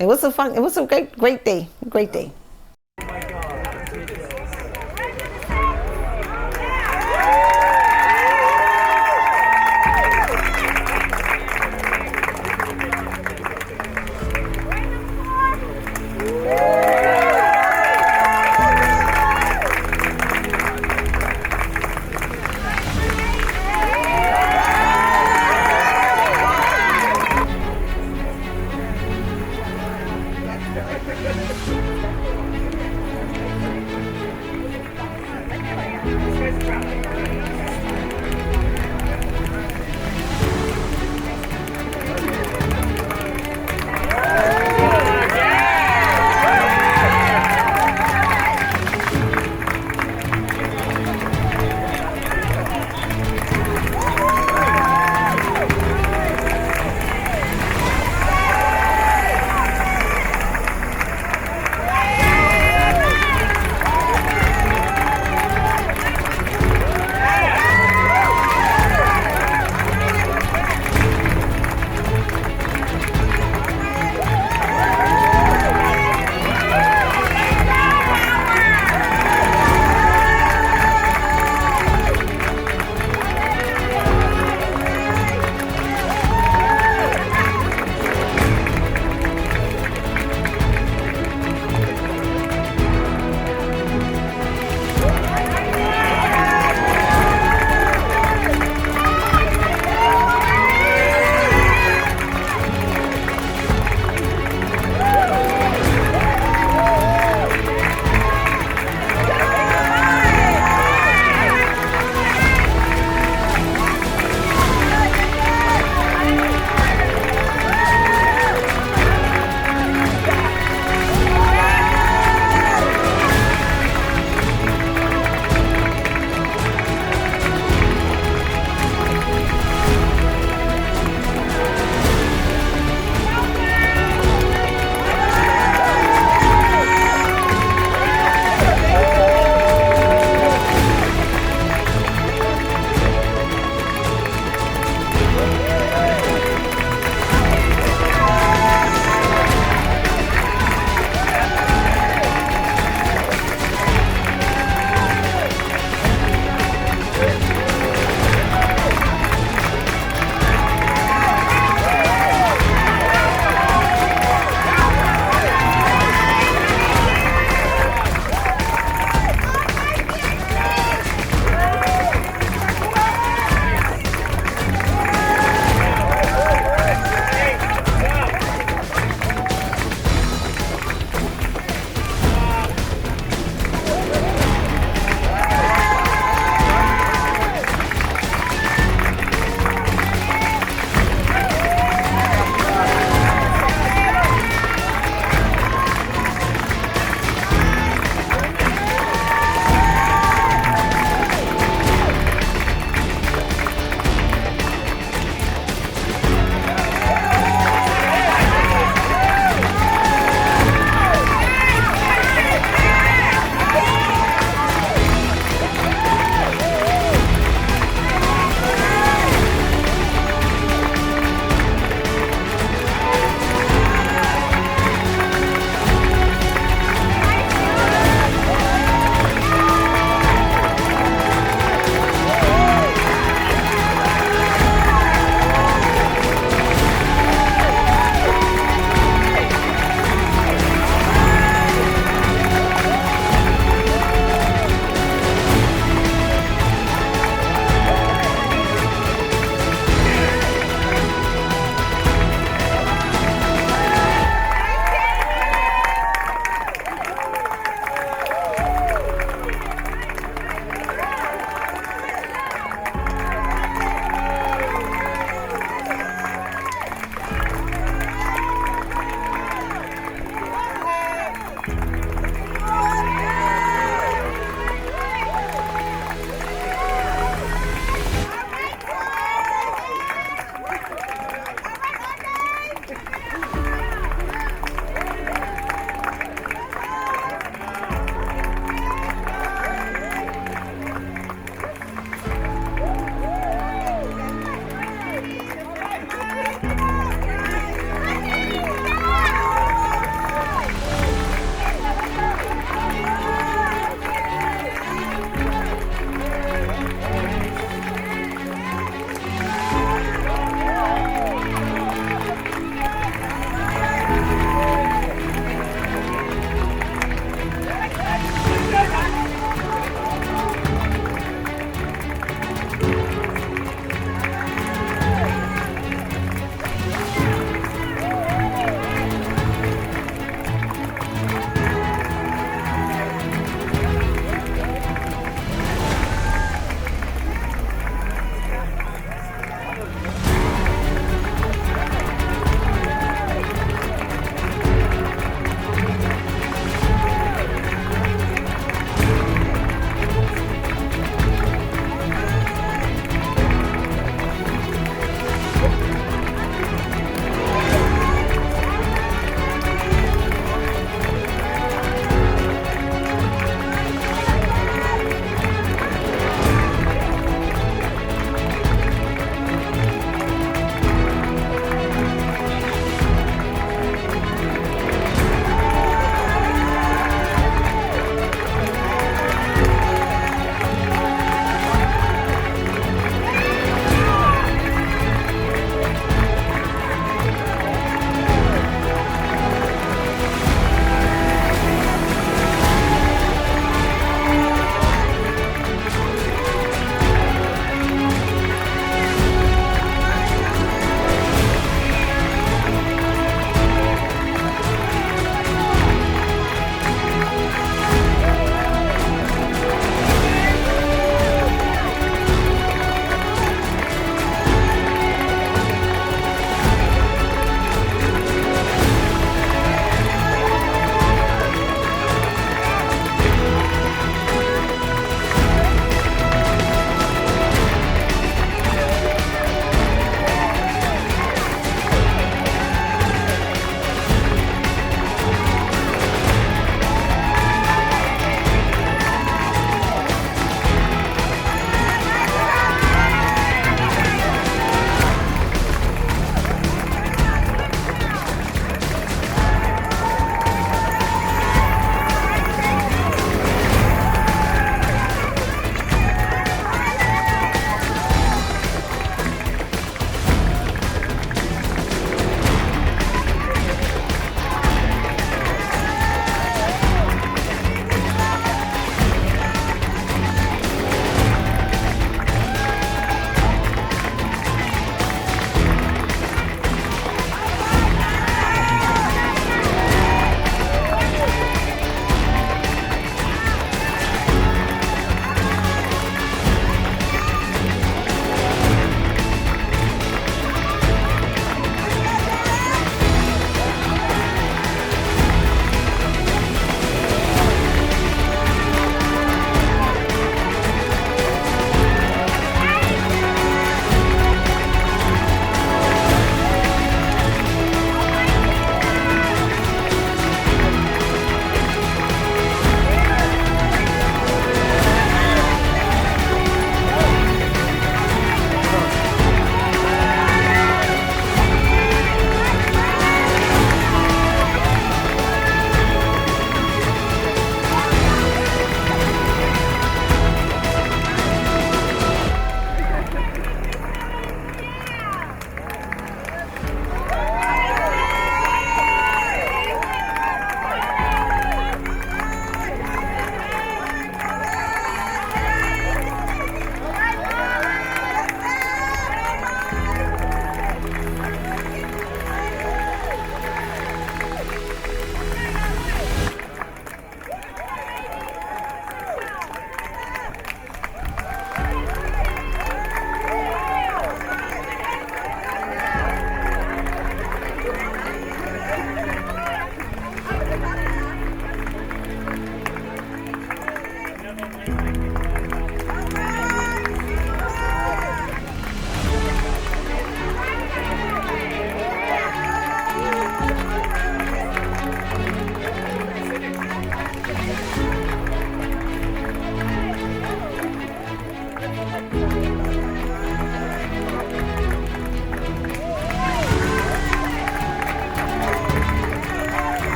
It was a great day. Great day.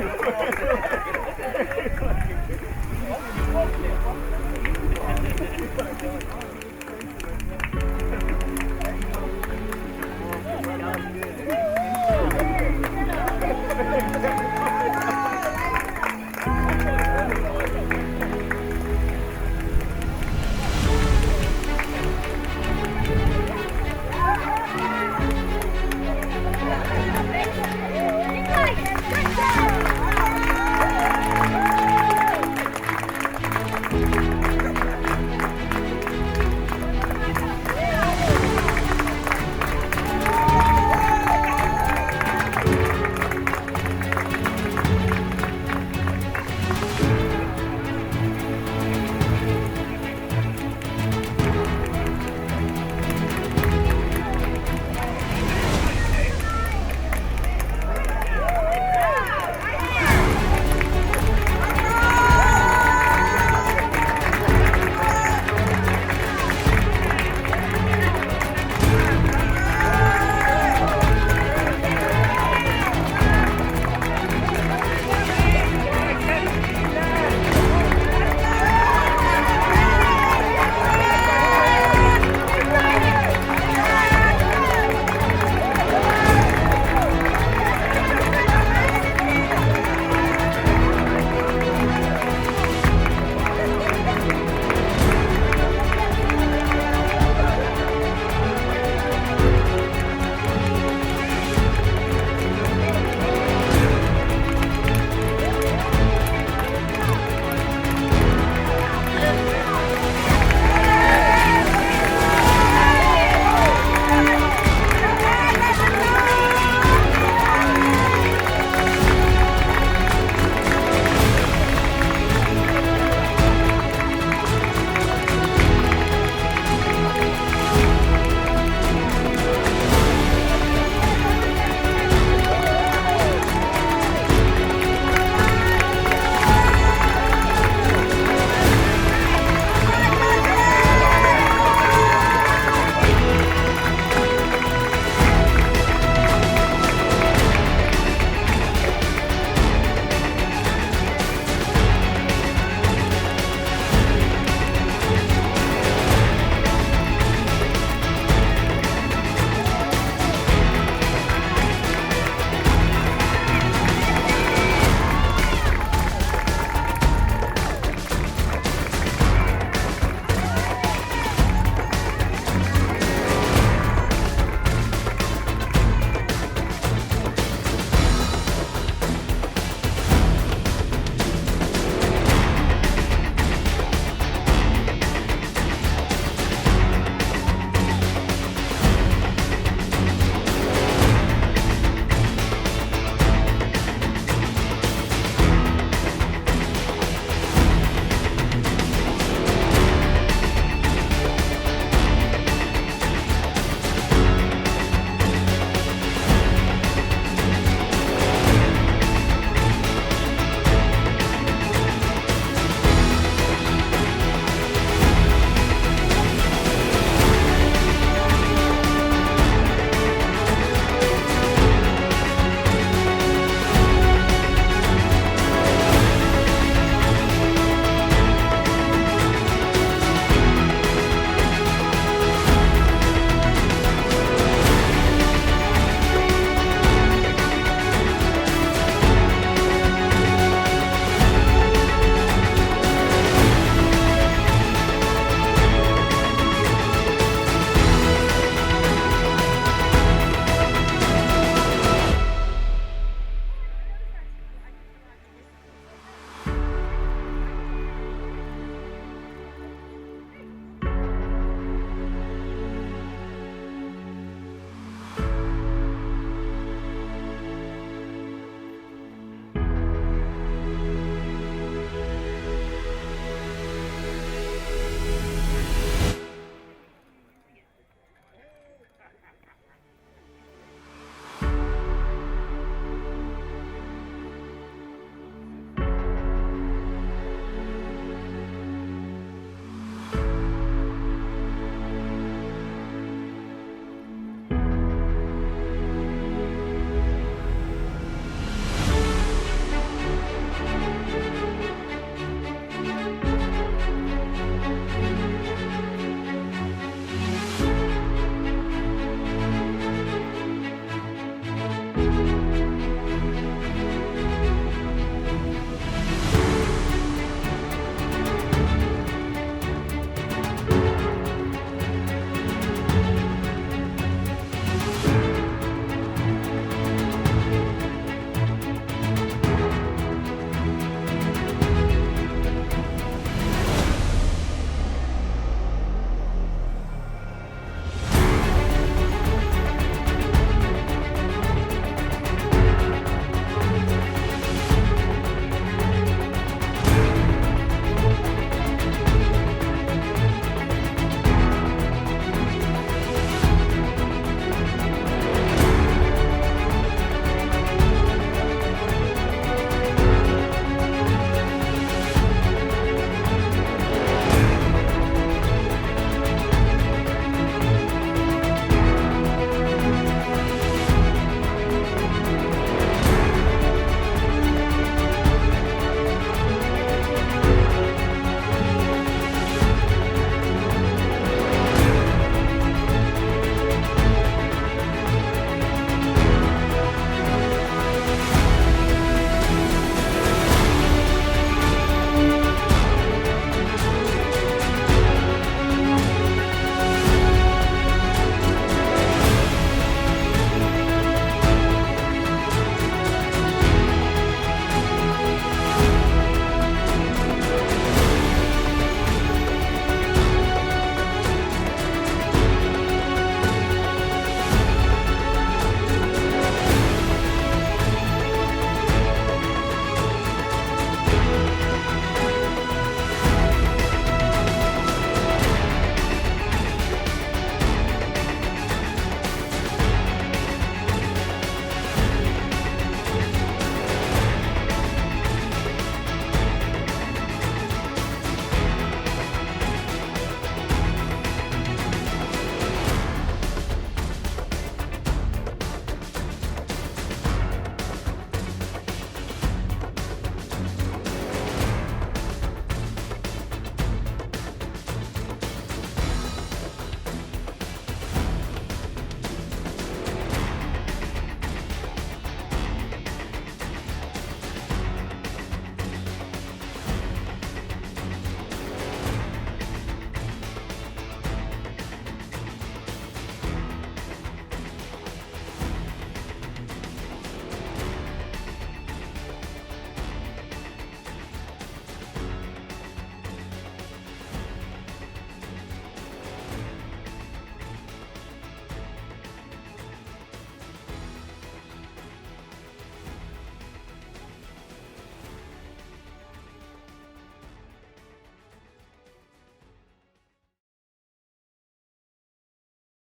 you.